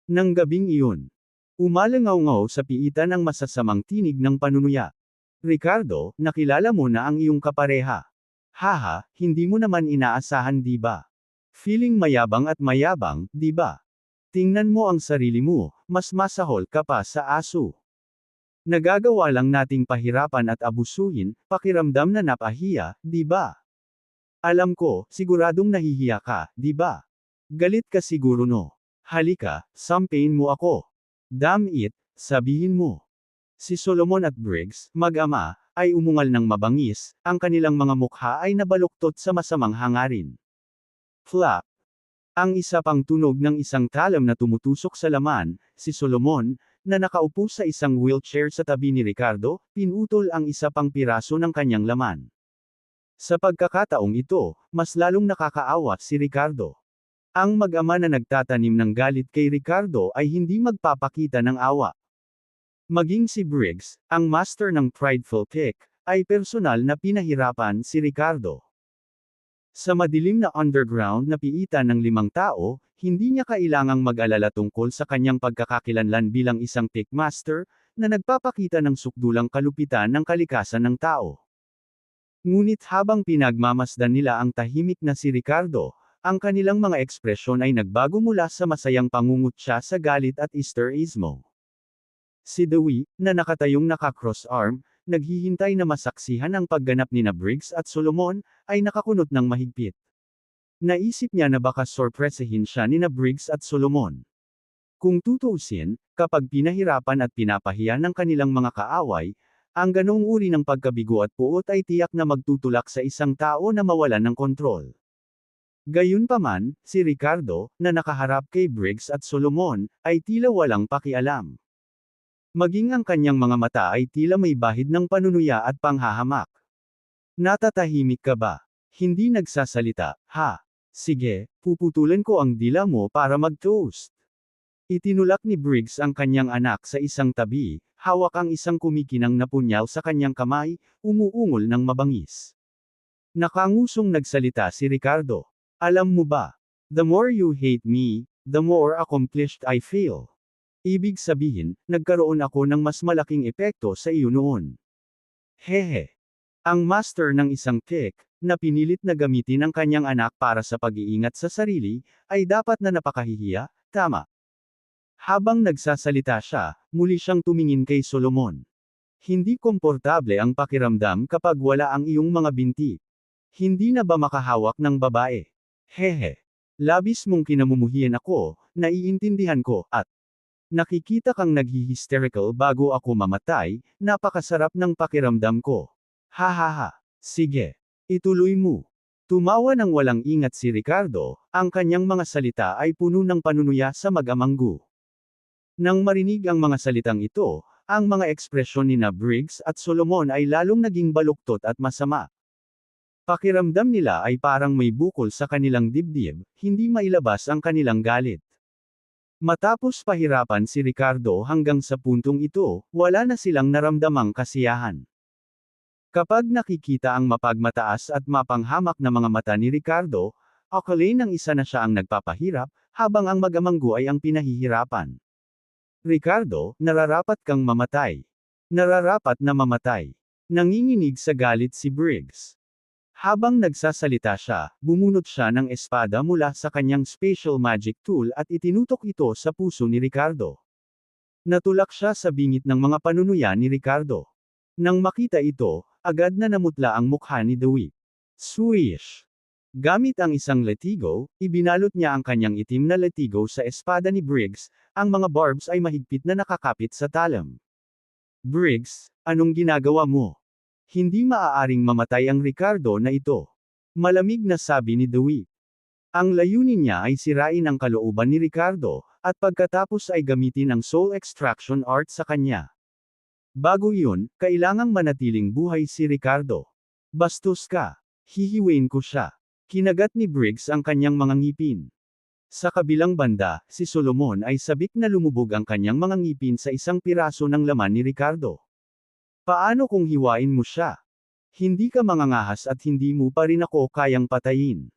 Nang gabing iyon, umalangaw-ngaw sa piitan ang masasamang tinig ng panunuya. Ricardo, nakilala mo na ang iyong kapareha. Haha, hindi mo naman inaasahan di ba? Feeling mayabang, di ba? Tingnan mo ang sarili mo, mas masahol ka pa sa aso. Nagagawa lang nating pahirapan at abusuhin, pakiramdam na napahiya, di ba? Alam ko, siguradong nahihiya ka, di ba? Galit ka siguro no. Halika, sampain mo ako. Damn it, sabihin mo. Si Solomon at Briggs, mag-ama, ay umungal ng mabangis, ang kanilang mga mukha ay nabaluktot sa masamang hangarin. Flap. Ang isa pang tunog ng isang talam na tumutusok sa laman, si Solomon, na nakaupo sa isang wheelchair sa tabi ni Ricardo, pinutol ang isa pang piraso ng kanyang laman. Sa pagkakataong ito, mas lalong nakakaawa si Ricardo. Ang mag-ama na nagtatanim ng galit kay Ricardo ay hindi magpapakita ng awa. Maging si Briggs, ang master ng prideful pick, ay personal na pinahirapan si Ricardo. Sa madilim na underground na piitan ng 5 tao, hindi niya kailangang mag-alala tungkol sa kanyang pagkakakilanlan bilang isang pickmaster, na nagpapakita ng sukdulang kalupitan ng kalikasan ng tao. Ngunit habang pinagmamasdan nila ang tahimik na si Ricardo, ang kanilang mga ekspresyon ay nagbago mula sa masayang pangungutya sa galit at hysterismo. Si Dewey, na nakatayong naka-cross-arm, naghihintay na masaksihan ang pagganap ni Briggs at Solomon, ay nakakunot ng mahigpit. Naisip niya na baka sorpresahin siya ni Briggs at Solomon. Kung tutuusin, kapag pinahirapan at pinapahiya ng kanilang mga kaaway, ang ganong uri ng pagkabigo at puot ay tiyak na magtutulak sa isang tao na mawalan ng kontrol. Gayunpaman, si Ricardo, na nakaharap kay Briggs at Solomon, ay tila walang pakialam. Maging ang kanyang mga mata ay tila may bahid ng panunuya at panghahamak. Natatahimik ka ba? Hindi nagsasalita, ha? Sige, puputulan ko ang dila mo para mag-toast. Itinulak ni Briggs ang kanyang anak sa isang tabi, hawak ang isang kumikinang na punyal sa kanyang kamay, umuungol ng mabangis. Nakangusong nagsalita si Ricardo. Alam mo ba? The more you hate me, the more accomplished I feel. Ibig sabihin, nagkaroon ako ng mas malaking epekto sa iyo noon. Hehe. Ang master ng isang pick, na pinilit na gamitin ang kanyang anak para sa pag-iingat sa sarili, ay dapat na napakahihiya, tama. Habang nagsasalita siya, muli siyang tumingin kay Solomon. Hindi komportable ang pakiramdam kapag wala ang iyong mga binti. Hindi na ba makahawak ng babae? Hehe. Labis mong kinamumuhian ako, naiintindihan ko, at nakikita kang naghi-hysterical bago ako mamatay, napakasarap ng pakiramdam ko. Hahaha. Sige. Ituloy mo. Tumawa ng walang ingat si Ricardo, ang kanyang mga salita ay puno ng panunuya sa mag-amang Gu. Nang marinig ang mga salitang ito, ang mga ekspresyon ni Briggs at Solomon ay lalong naging baluktot at masama. Pakiramdam nila ay parang may bukol sa kanilang dibdib, hindi mailabas ang kanilang galit. Matapos pahirapan si Ricardo hanggang sa puntong ito, wala na silang naramdamang kasiyahan. Kapag nakikita ang mapagmataas at mapanghamak na mga mata ni Ricardo, akalain ng isa na siya ang nagpapahirap, habang ang mag-amang Gu ay ang pinahihirapan. Ricardo, nararapat kang mamatay. Nararapat na mamatay. Nanginginig sa galit si Briggs. Habang nagsasalita siya, bumunot siya ng espada mula sa kanyang special magic tool at itinutok ito sa puso ni Ricardo. Natulak siya sa bingit ng mga panunuya ni Ricardo. Nang makita ito, agad na namutla ang mukha ni Dewey. Swish! Gamit ang isang latigo, ibinalot niya ang kanyang itim na latigo sa espada ni Briggs, ang mga barbs ay mahigpit na nakakapit sa talam. Briggs, anong ginagawa mo? Hindi maaaring mamatay ang Ricardo na ito. Malamig na sabi ni Dewey. Ang layunin niya ay sirain ang kalooban ni Ricardo, at pagkatapos ay gamitin ang soul extraction art sa kanya. Bago iyon, kailangang manatiling buhay si Ricardo. Bastos ka. Hihiwain ko siya. Kinagat ni Briggs ang kanyang mga ngipin. Sa kabilang banda, si Solomon ay sabik na lumubog ang kanyang mga ngipin sa isang piraso ng laman ni Ricardo. Paano kung hiwain mo siya? Hindi ka mangangahas at hindi mo pa rin ako kayang patayin.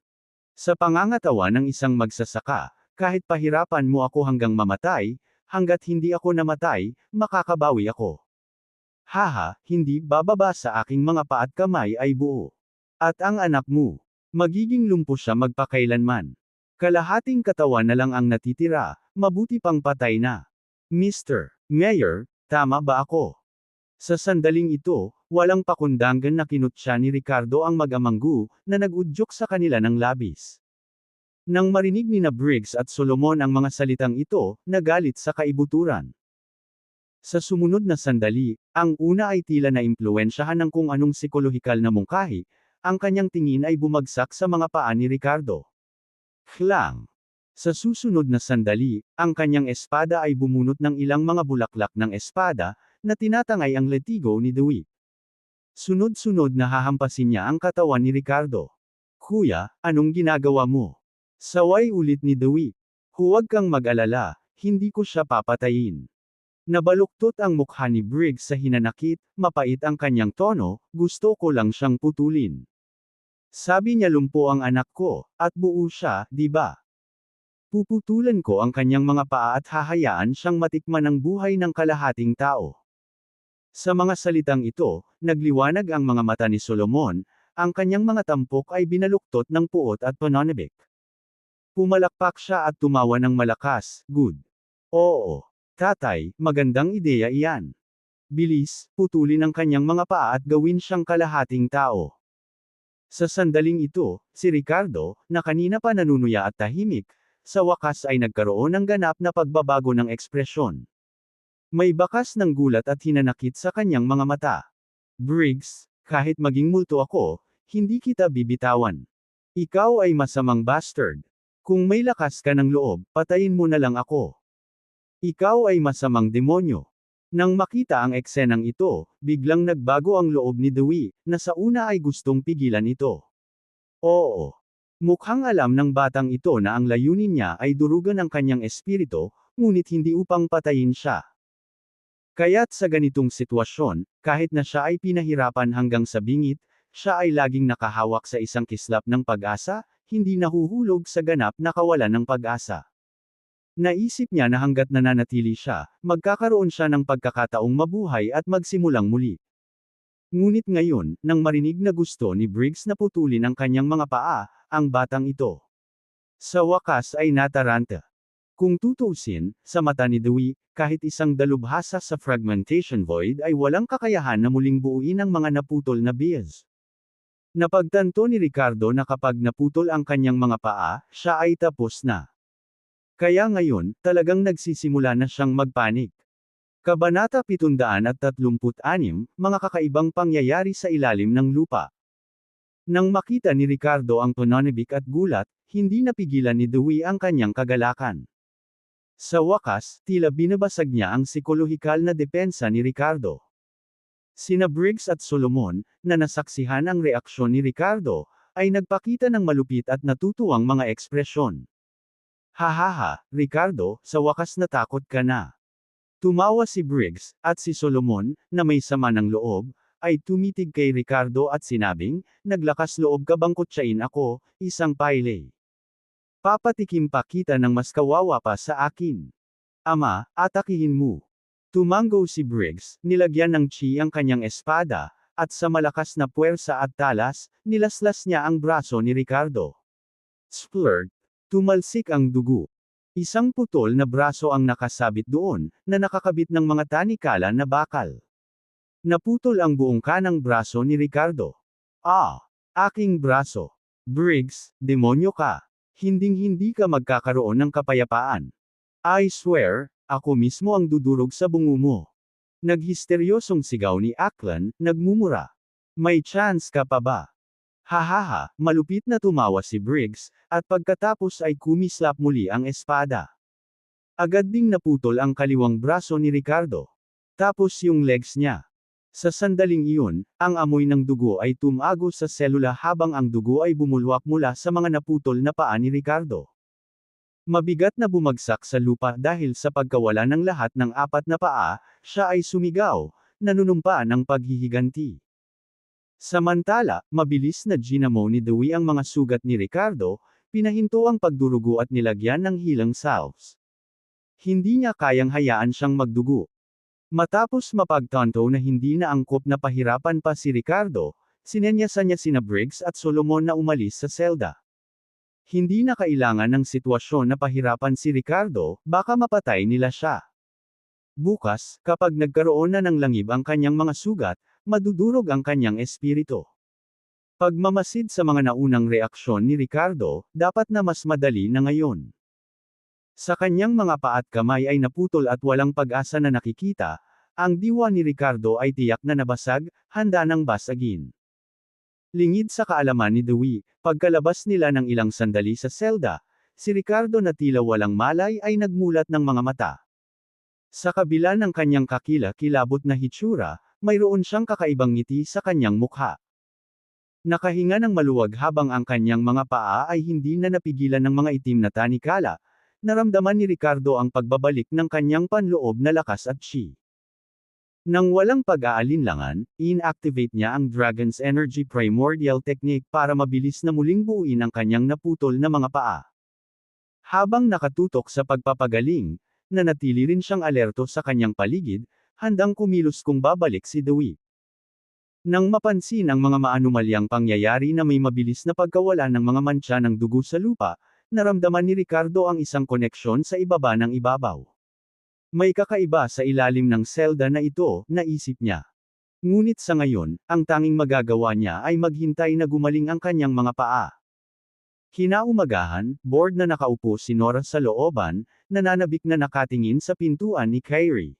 Sa pangangatawa ng isang magsasaka, kahit pahirapan mo ako hanggang mamatay, hanggat hindi ako namatay, makakabawi ako. Haha, hindi bababa sa aking mga paa at kamay ay buo. At ang anak mo, magiging lumpo siya magpakailanman. Kalahating katawan na lang ang natitira, mabuti pang patay na. Mr. Mayor, tama ba ako? Sa sandaling ito, walang pakundangan na kinutya ni Ricardo ang mag-amang Gu, na nag-udyok sa kanila ng labis. Nang marinig ni na Briggs at Solomon ang mga salitang ito, nagalit sa kaibuturan. Sa sumunod na sandali, ang una ay tila na impluwensyahan ng kung anong psikolohikal na mungkahi, ang kanyang tingin ay bumagsak sa mga paa ni Ricardo. Klang! Sa susunod na sandali, ang kanyang espada ay bumunot ng ilang mga bulaklak ng espada, na tinatangay ang letigo ni Dewey. Sunod-sunod na hahampasin niya ang katawan ni Ricardo. Kuya, anong ginagawa mo? Saway ulit ni Dewey. Huwag kang mag-alala, hindi ko siya papatayin. Nabaluktot ang mukha ni Briggs sa hinanakit, mapait ang kanyang tono, gusto ko lang siyang putulin. Sabi niya lumpo ang anak ko, at buo siya, di ba? Puputulan ko ang kanyang mga paa at hahayaan siyang matikman ang buhay ng kalahating tao. Sa mga salitang ito, nagliwanag ang mga mata ni Solomon, ang kanyang mga tampok ay binaluktot ng puot at pananabik. Pumalakpak siya at tumawa ng malakas, good. Oo. Tatay, magandang ideya iyan. Bilis, putulin ang kanyang mga paa at gawin siyang kalahating tao. Sa sandaling ito, si Ricardo, na kanina pa nanunuya at tahimik, sa wakas ay nagkaroon ng ganap na pagbabago ng ekspresyon. May bakas ng gulat at hinanakit sa kanyang mga mata. Briggs, kahit maging multo ako, hindi kita bibitawan. Ikaw ay masamang bastard. Kung may lakas ka ng loob, patayin mo na lang ako. Ikaw ay masamang demonyo. Nang makita ang eksenang ito, biglang nagbago ang loob ni Dewey, na sa una ay gustong pigilan ito. Oo. Mukhang alam ng batang ito na ang layunin niya ay durugan ang kanyang espiritu, ngunit hindi upang patayin siya. Kaya't sa ganitong sitwasyon, kahit na siya ay pinahirapan hanggang sa bingit, siya ay laging nakahawak sa isang kislap ng pag-asa, hindi nahuhulog sa ganap na kawalan ng pag-asa. Naisip niya na hanggat nananatili siya, magkakaroon siya ng pagkakataong mabuhay at magsimulang muli. Ngunit ngayon, nang marinig na gusto ni Briggs na putulin ang kanyang mga paa, ang batang ito, sa wakas ay nataranta. Kung tutuusin, sa mata ni Dewey, kahit isang dalubhasa sa fragmentation void ay walang kakayahan na muling buuin ang mga naputol na bias. Napagtanto ni Ricardo na kapag naputol ang kanyang mga paa, siya ay tapos na. Kaya ngayon, talagang nagsisimula na siyang magpanik. Kabanata 736, mga kakaibang pangyayari sa ilalim ng lupa. Nang makita ni Ricardo ang pananabik at gulat, hindi napigilan ni Dewey ang kanyang kagalakan. Sa wakas, tila binabasag niya ang psikolohikal na depensa ni Ricardo. Sina Briggs at Solomon, na nasaksihan ang reaksyon ni Ricardo, ay nagpakita ng malupit at natutuwang mga ekspresyon. Hahaha, Ricardo, sa wakas natakot ka na. Tumawa si Briggs, at si Solomon, na may sama ng loob, ay tumitig kay Ricardo at sinabing, naglakas loob ka bang kutsain ako, isang payle. Papatikim pa kita ng mas kawawa pa sa akin. Ama, atakihin mo. Tumango si Briggs, nilagyan ng chi ang kanyang espada, at sa malakas na puwersa at talas, nilaslas niya ang braso ni Ricardo. Splurt! Tumalsik ang dugo. Isang putol na braso ang nakasabit doon, na nakakabit ng mga tanikala na bakal. Naputol ang buong kanang braso ni Ricardo. Ah! Aking braso! Briggs, demonyo ka! Hinding-hindi ka magkakaroon ng kapayapaan. I swear, ako mismo ang dudurog sa bungo mo. Naghisteryosong sigaw ni Aklan, nagmumura. May chance ka pa ba? Hahaha, malupit na tumawa si Briggs, at pagkatapos ay kumislap muli ang espada. Agad ding naputol ang kaliwang braso ni Ricardo. Tapos yung legs niya. Sa sandaling iyon, ang amoy ng dugo ay tumago sa selula habang ang dugo ay bumulwak mula sa mga naputol na paa ni Ricardo. Mabigat na bumagsak sa lupa dahil sa pagkawala ng lahat ng apat na paa, siya ay sumigaw, nanunumpa ng paghihiganti. Samantala, mabilis na ginamo ni Dewey ang mga sugat ni Ricardo, pinahinto ang pagdurugo at nilagyan ng healing salves. Hindi niya kayang hayaan siyang magdugo. Matapos mapagtanto na hindi na angkop na pahirapan pa si Ricardo, sinenyasan niya sina Briggs at Solomon na umalis sa selda. Hindi na kailangan ng sitwasyon na pahirapan si Ricardo, baka mapatay nila siya. Bukas, kapag nagkaroon na ng langib ang kanyang mga sugat, madudurog ang kanyang espiritu. Pagmamasid sa mga naunang reaksyon ni Ricardo, dapat na mas madali na ngayon. Sa kanyang mga paa at kamay ay naputol at walang pag-asa na nakikita, ang diwa ni Ricardo ay tiyak na nabasag, handa ng basagin. Lingid sa kaalaman ni Dewey, pagkalabas nila ng ilang sandali sa selda, si Ricardo na tila walang malay ay nagmulat ng mga mata. Sa kabila ng kanyang kakila-kilabot na hitsura, mayroon siyang kakaibang ngiti sa kanyang mukha. Nakahinga ng maluwag habang ang kanyang mga paa ay hindi na napigilan ng mga itim na tanikala, naramdaman ni Ricardo ang pagbabalik ng kanyang panloob na lakas at chi. Nang walang pag-aalinlangan, inactivate niya ang Dragon's Energy Primordial Technique para mabilis na muling buuin ang kanyang naputol na mga paa. Habang nakatutok sa pagpapagaling, nanatili rin siyang alerto sa kanyang paligid, handang kumilos kung babalik si Dewey. Nang mapansin ang mga maanumalyang pangyayari na may mabilis na pagkawala ng mga mantsa ng dugo sa lupa, naramdaman ni Ricardo ang isang koneksyon sa ibaba ng ibabaw. May kakaiba sa ilalim ng selda na ito, naisip niya. Ngunit sa ngayon, ang tanging magagawa niya ay maghintay na gumaling ang kanyang mga paa. Kinaumagahan, bored na nakaupo si Nora sa looban, nananabik na nakatingin sa pintuan ni Kyrie.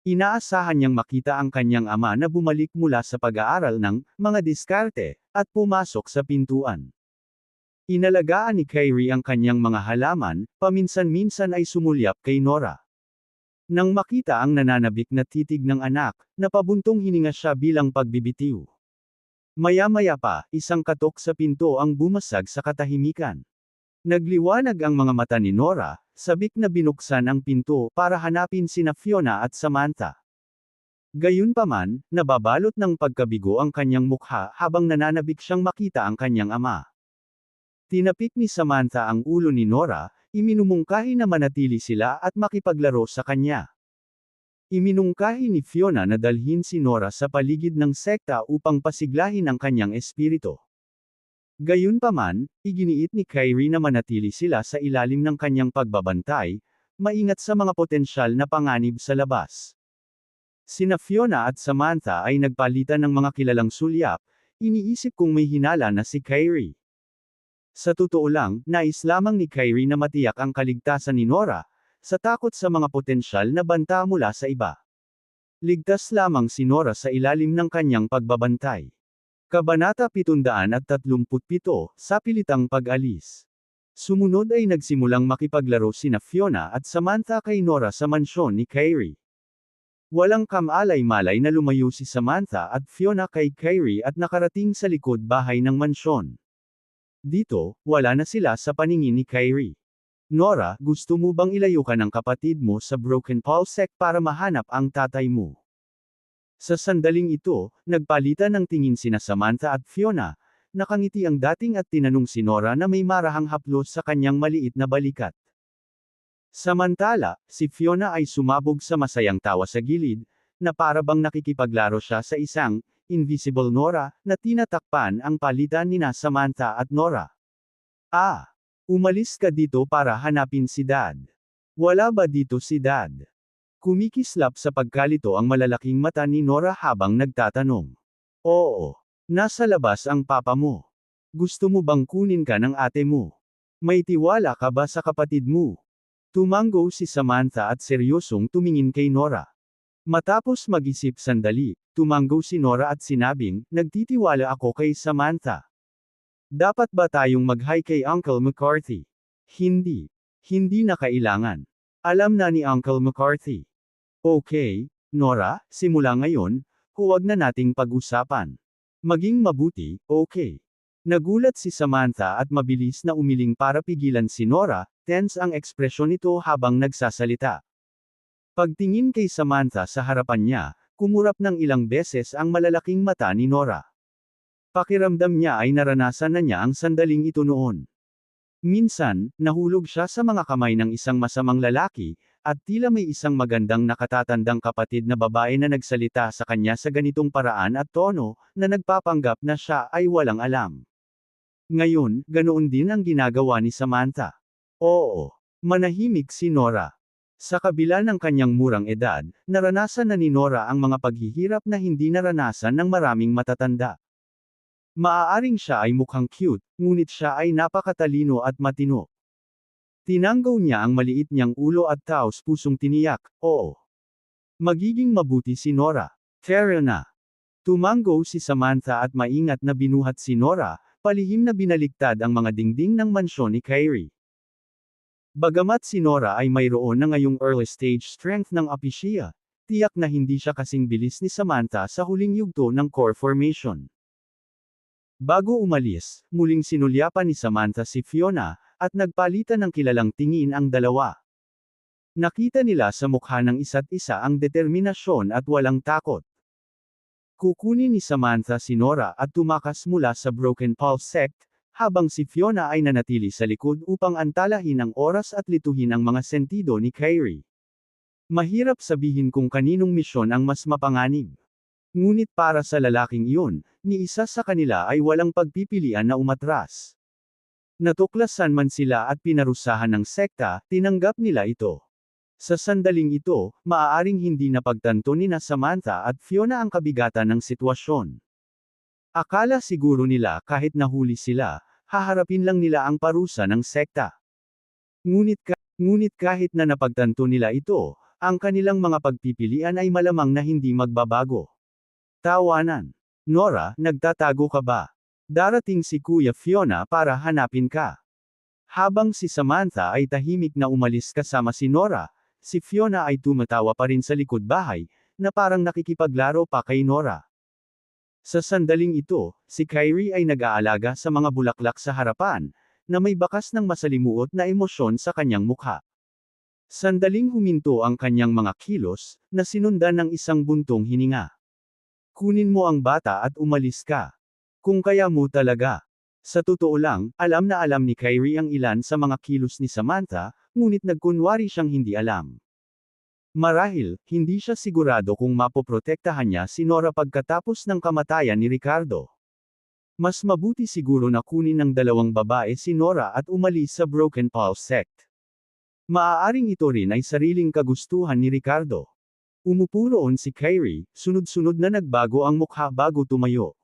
Inaasahan niyang makita ang kanyang ama na bumalik mula sa pag-aaral ng mga diskarte, at pumasok sa pintuan. Inalagaan ni Kyrie ang kanyang mga halaman, paminsan-minsan ay sumulyap kay Nora. Nang makita ang nananabik na titig ng anak, napabuntong hininga siya bilang pagbibitiw. Maya-maya pa, isang katok sa pinto ang bumasag sa katahimikan. Nagliwanag ang mga mata ni Nora, sabik na binuksan ang pinto para hanapin sina Fiona at Samantha. Gayunpaman, nababalot ng pagkabigo ang kanyang mukha habang nananabik siyang makita ang kanyang ama. Tinapik ni Samantha ang ulo ni Nora, iminumungkahi na manatili sila at makipaglaro sa kanya. Iminungkahi ni Fiona na dalhin si Nora sa paligid ng sekta upang pasiglahin ang kanyang espiritu. Gayunpaman, iginiit ni Kyrie na manatili sila sa ilalim ng kanyang pagbabantay, maingat sa mga potensyal na panganib sa labas. Sina Fiona at Samantha ay nagpalitan ng mga kilalang sulyap, iniisip kung may hinala na si Kyrie. Sa totoo lang, nais lamang ni Kyrie na matiyak ang kaligtasan ni Nora, sa takot sa mga potensyal na banta mula sa iba. Ligtas lamang si Nora sa ilalim ng kanyang pagbabantay. Kabanata 737, sa pilitang pag-alis. Sumunod ay nagsimulang makipaglaro sina Fiona at Samantha kay Nora sa mansyon ni Kyrie. Walang kamalay-malay na lumayo si Samantha at Fiona kay Kyrie at nakarating sa likod bahay ng mansyon. Dito, wala na sila sa paningin ni Kyrie. Nora, gusto mo bang ilayo ka ng kapatid mo sa Broken Pulsec para mahanap ang tatay mo? Sa sandaling ito, nagpalitan ng tingin sina Samantha at Fiona, nakangiti ang dating at tinanong si Nora na may marahang haplos sa kanyang maliit na balikat. Samantala, si Fiona ay sumabog sa masayang tawa sa gilid, na para bang nakikipaglaro siya sa isang invisible Nora, na tinatakpan ang palitan nina Samantha at Nora. Ah! Umalis ka dito para hanapin si Dad. Wala ba dito si Dad? Kumikislap sa pagkalito ang malalaking mata ni Nora habang nagtatanong. Oo. Nasa labas ang papa mo. Gusto mo bang kunin ka ng ate mo? May tiwala ka ba sa kapatid mo? Tumango si Samantha at seryosong tumingin kay Nora. Matapos mag-isip sandali, tumango si Nora at sinabing, nagtitiwala ako kay Samantha. Dapat ba tayong mag-hi kay Uncle McCarthy? Hindi. Hindi na kailangan. Alam na ni Uncle McCarthy. Okay, Nora, simula ngayon, huwag na nating pag-usapan. Maging mabuti, okay. Nagulat si Samantha at mabilis na umiling para pigilan si Nora, tense ang ekspresyon nito habang nagsasalita. Pagtingin kay Samantha sa harapan niya, kumurap ng ilang beses ang malalaking mata ni Nora. Pakiramdam niya ay naranasan na niya ang sandaling ito noon. Minsan, nahulog siya sa mga kamay ng isang masamang lalaki, at tila may isang magandang nakatatandang kapatid na babae na nagsalita sa kanya sa ganitong paraan at tono, na nagpapanggap na siya ay walang alam. Ngayon, ganoon din ang ginagawa ni Samantha. Oo. Manahimik si Nora. Sa kabila ng kanyang murang edad, naranasan na ni Nora ang mga paghihirap na hindi naranasan ng maraming matatanda. Maaaring siya ay mukhang cute, ngunit siya ay napakatalino at matino. Tinanggaw niya ang maliit niyang ulo at taos pusong tiniyak, oo. Magiging mabuti si Nora. Tara na. Tumanggo si Samantha at maingat na binuhat si Nora, palihim na binaliktad ang mga dingding ng mansyon ni Kyrie. Bagamat si Nora ay mayroon na ngayong early stage strength ng apesya, tiyak na hindi siya kasing bilis ni Samantha sa huling yugto ng core formation. Bago umalis, muling sinulyapan ni Samantha si Fiona, at nagpalitan ng kilalang tingin ang dalawa. Nakita nila sa mukha ng isa't isa ang determinasyon at walang takot. Kukunin ni Samantha si Nora at tumakas mula sa Broken Pulse sect, habang si Fiona ay nanatili sa likod upang antalahin ang oras at lituhin ang mga sentido ni Kyrie. Mahirap sabihin kung kaninong misyon ang mas mapanganib. Ngunit para sa lalaking iyon, ni isa sa kanila ay walang pagpipilian na umatras. Natuklasan man sila at pinarusahan ng sekta, tinanggap nila ito. Sa sandaling ito, maaaring hindi napagtanto ni na Samantha at Fiona ang kabigatan ng sitwasyon. Akala siguro nila kahit nahuli sila, haharapin lang nila ang parusa ng sekta. Ngunit kahit na napagtanto nila ito, ang kanilang mga pagpipilian ay malamang na hindi magbabago. Tawanan. Nora, nagtatago ka ba? Darating si Kuya Fiona para hanapin ka. Habang si Samantha ay tahimik na umalis kasama si Nora, si Fiona ay tumatawa pa rin sa likod bahay, na parang nakikipaglaro pa kay Nora. Sa sandaling ito, si Kyrie ay nag-aalaga sa mga bulaklak sa harapan, na may bakas ng masalimuot na emosyon sa kanyang mukha. Sandaling huminto ang kanyang mga kilos, na sinundan ng isang buntong hininga. Kunin mo ang bata at umalis ka. Kung kaya mo talaga. Sa totoo lang, alam na alam ni Kyrie ang ilan sa mga kilos ni Samantha, ngunit nagkunwari siyang hindi alam. Marahil, hindi siya sigurado kung mapoprotektahan niya si Nora pagkatapos ng kamatayan ni Ricardo. Mas mabuti siguro na kunin ng dalawang babae si Nora at umalis sa Broken Pulse sect. Maaaring ito rin ay sariling kagustuhan ni Ricardo. Umupo roon si Kyrie, sunod-sunod na nagbago ang mukha bago tumayo.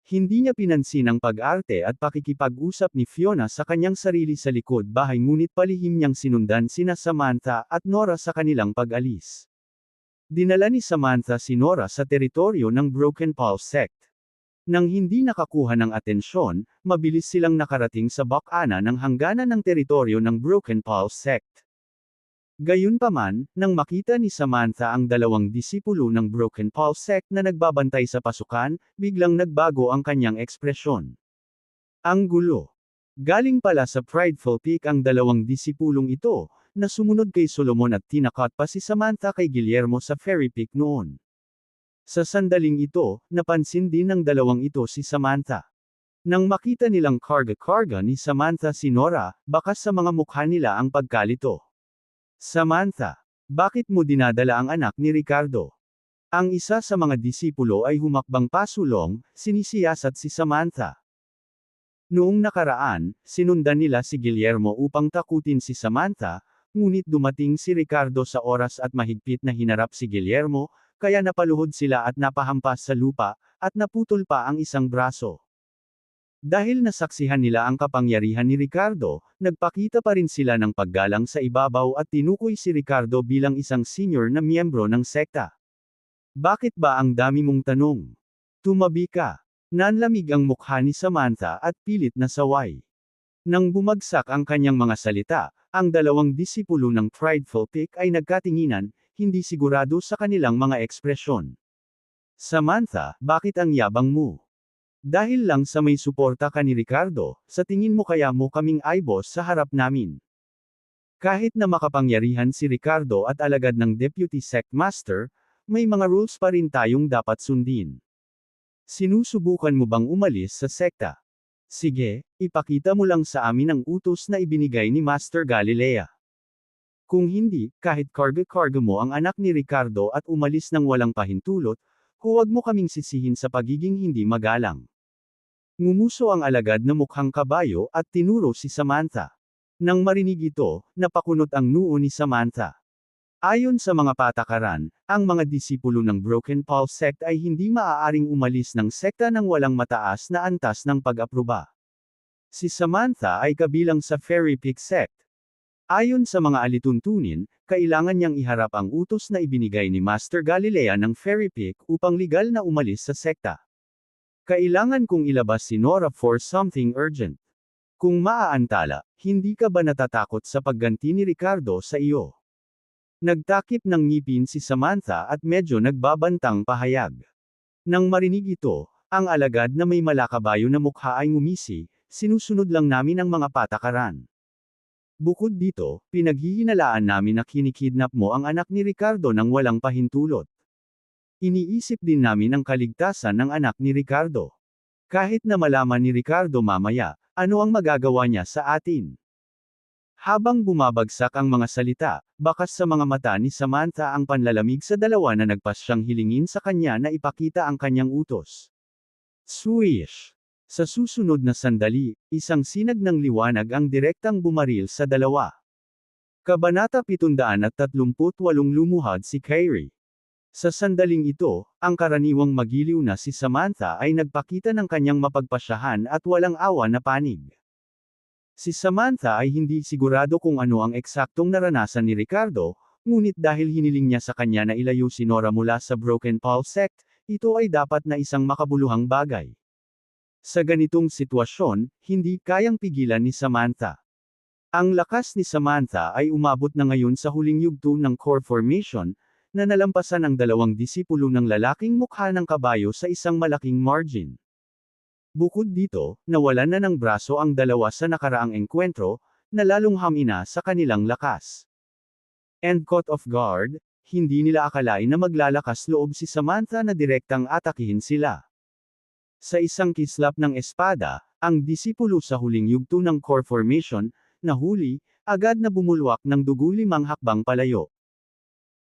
Hindi niya pinansin ang pag-arte at pakikipag-usap ni Fiona sa kanyang sarili sa likod bahay ngunit palihim niyang sinundan sina Samantha at Nora sa kanilang pag-alis. Dinala ni Samantha si Nora sa teritoryo ng Broken Pulse sect. Nang hindi nakakuha ng atensyon, mabilis silang nakarating sa bakana ng hangganan ng teritoryo ng Broken Pulse sect. Gayunpaman, nang makita ni Samantha ang dalawang disipulo ng Broken Pulse sect na nagbabantay sa pasukan, biglang nagbago ang kanyang ekspresyon. Ang gulo. Galing pala sa Prideful Peak ang dalawang disipulong ito, na sumunod kay Solomon at tinakot pa si Samantha kay Guillermo sa Fairy Peak noon. Sa sandaling ito, napansin din ng dalawang ito si Samantha. Nang makita nilang karga-karga ni Samantha si Nora, bakas sa mga mukha nila ang pagkalito. Samantha, bakit mo dinadala ang anak ni Ricardo? Ang isa sa mga disipulo ay humakbang pasulong, sinisiyasat si Samantha. Noong nakaraan, sinundan nila si Guillermo upang takutin si Samantha, ngunit dumating si Ricardo sa oras at mahigpit na hinarap si Guillermo, kaya napaluhod sila at napahampas sa lupa, at naputol pa ang isang braso. Dahil nasaksihan nila ang kapangyarihan ni Ricardo, nagpakita pa rin sila ng paggalang sa ibabaw at tinukoy si Ricardo bilang isang senior na miyembro ng sekta. Bakit ba ang dami mong tanong? Tumabi ka. Nanlamig ang mukha ni Samantha at pilit na saway. Nang bumagsak ang kanyang mga salita, ang dalawang disipulo ng Prideful Peak ay nagkatinginan, hindi sigurado sa kanilang mga ekspresyon. Samantha, bakit ang yabang mo? Dahil lang sa may suporta ka ni Ricardo, sa tingin mo kaya mo kaming aibos sa harap namin. Kahit na makapangyarihan si Ricardo at alagad ng Deputy Sect Master, may mga rules pa rin tayong dapat sundin. Sinusubukan mo bang umalis sa sekta? Sige, ipakita mo lang sa amin ang utos na ibinigay ni Master Galilea. Kung hindi, kahit karga-karga mo ang anak ni Ricardo at umalis ng walang pahintulot, huwag mo kaming sisihin sa pagiging hindi magalang. Ngumuso ang alagad na mukhang kabayo at tinuro si Samantha. Nang marinig ito, napakunot ang noo ni Samantha. Ayon sa mga patakaran, ang mga disipulo ng Broken Paul sect ay hindi maaaring umalis ng sekta ng walang mataas na antas ng pag-aproba. Si Samantha ay kabilang sa Fairy Peak sect. Ayon sa mga alituntunin, kailangan niyang iharap ang utos na ibinigay ni Master Galilea ng Fairy Peak upang legal na umalis sa sekta. Kailangan kong ilabas si Nora for something urgent. Kung maaantala, hindi ka ba natatakot sa pagganti ni Ricardo sa iyo? Nagtakip ng ngipin si Samantha at medyo nagbabantang pahayag. Nang marinig ito, ang alagad na may malakabayo na mukha ay ngumisi, sinusunod lang namin ang mga patakaran. Bukod dito, pinaghihinalaan namin na kinikidnap mo ang anak ni Ricardo nang walang pahintulot. Iniisip din namin ang kaligtasan ng anak ni Ricardo. Kahit na malaman ni Ricardo mamaya, ano ang magagawa niya sa atin? Habang bumabagsak ang mga salita, bakas sa mga mata ni Samantha ang panlalamig sa dalawa na nagpasyang hilingin sa kanya na ipakita ang kanyang utos. Swish! Sa susunod na sandali, isang sinag ng liwanag ang direktang bumaril sa dalawa. Kabanata 738 Lumuhad si Kyrie. Sa sandaling ito, ang karaniwang magiliw na si Samantha ay nagpakita ng kanyang mapagpasyahan at walang awa na panig. Si Samantha ay hindi sigurado kung ano ang eksaktong naranasan ni Ricardo, ngunit dahil hiniling niya sa kanya na ilayo si Nora mula sa Broken Paul sect, ito ay dapat na isang makabuluhang bagay. Sa ganitong sitwasyon, hindi kayang pigilan ni Samantha. Ang lakas ni Samantha ay umabot na ngayon sa huling yugto ng core formation, na nalampasan ang dalawang disipulo ng lalaking mukha ng kabayo sa isang malaking margin. Bukod dito, nawalan na ng braso ang dalawa sa nakaraang engkwentro, na lalong hamina sa kanilang lakas. And caught off guard, hindi nila akalain na maglalakas loob si Samantha na direktang atakihin sila. Sa isang kislap ng espada, ang disipulo sa huling yugto ng core formation, nahuli, agad na bumulwak ng dugo 5 hakbang palayo.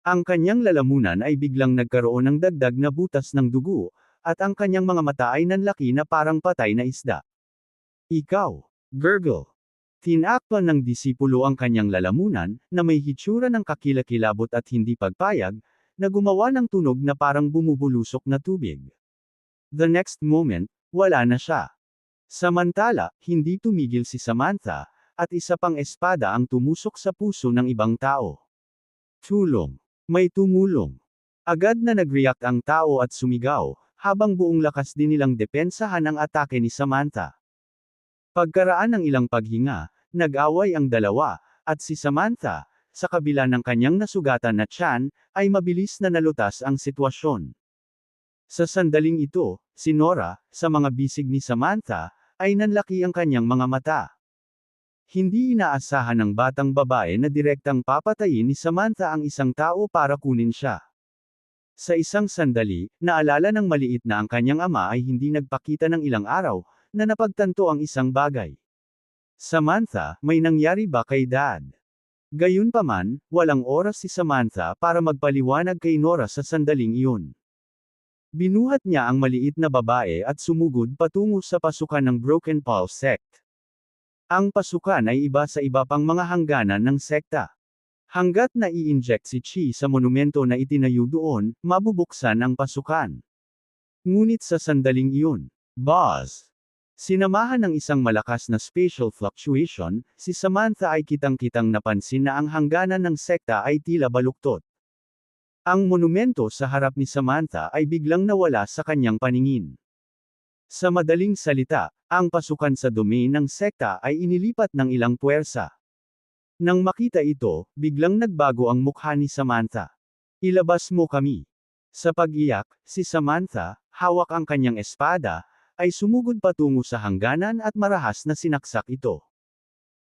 Ang kanyang lalamunan ay biglang nagkaroon ng dagdag na butas ng dugo, at ang kanyang mga mata ay nanlaki na parang patay na isda. Ikaw, gurgle. Tinakpan ng disipulo ang kanyang lalamunan, na may hitsura ng kakilakilabot at hindi pagpayag, na gumawa ng tunog na parang bumubulusok na tubig. The next moment, wala na siya. Samantala, hindi tumigil si Samantha, at isa pang espada ang tumusok sa puso ng ibang tao. Tulong. May tumulong. Agad na nag-react ang tao at sumigaw, habang buong lakas din nilang depensahan ang atake ni Samantha. Pagkaraan ng ilang paghinga, nag-away ang dalawa, at si Samantha, sa kabila ng kanyang nasugatan na tiyan, ay mabilis na nalutas ang sitwasyon. Sa sandaling ito, si Nora, sa mga bisig ni Samantha, ay nanlaki ang kanyang mga mata. Hindi inaasahan ng batang babae na direktang papatayin ni Samantha ang isang tao para kunin siya. Sa isang sandali, naalala ng maliit na ang kanyang ama ay hindi nagpakita ng ilang araw, na napagtanto ang isang bagay. Samantha, may nangyari ba kay Dad? Gayunpaman, walang oras si Samantha para magpaliwanag kay Nora sa sandaling iyon. Binuhat niya ang maliit na babae at sumugod patungo sa pasukan ng Broken Paul sect. Ang pasukan ay iba sa iba pang mga hangganan ng sekta. Hanggat na i-inject si Chi sa monumento na itinayo doon, mabubuksan ang pasukan. Ngunit sa sandaling iyon, Buzz! Sinamahan ng isang malakas na spatial fluctuation, si Samantha ay kitang-kitang napansin na ang hangganan ng sekta ay tila baluktot. Ang monumento sa harap ni Samantha ay biglang nawala sa kanyang paningin. Sa madaling salita, ang pasukan sa domain ng sekta ay inilipat ng ilang puwersa. Nang makita ito, biglang nagbago ang mukha ni Samantha. Ilabas mo kami. Sa pag-iyak, si Samantha, hawak ang kanyang espada, ay sumugod patungo sa hangganan at marahas na sinaksak ito.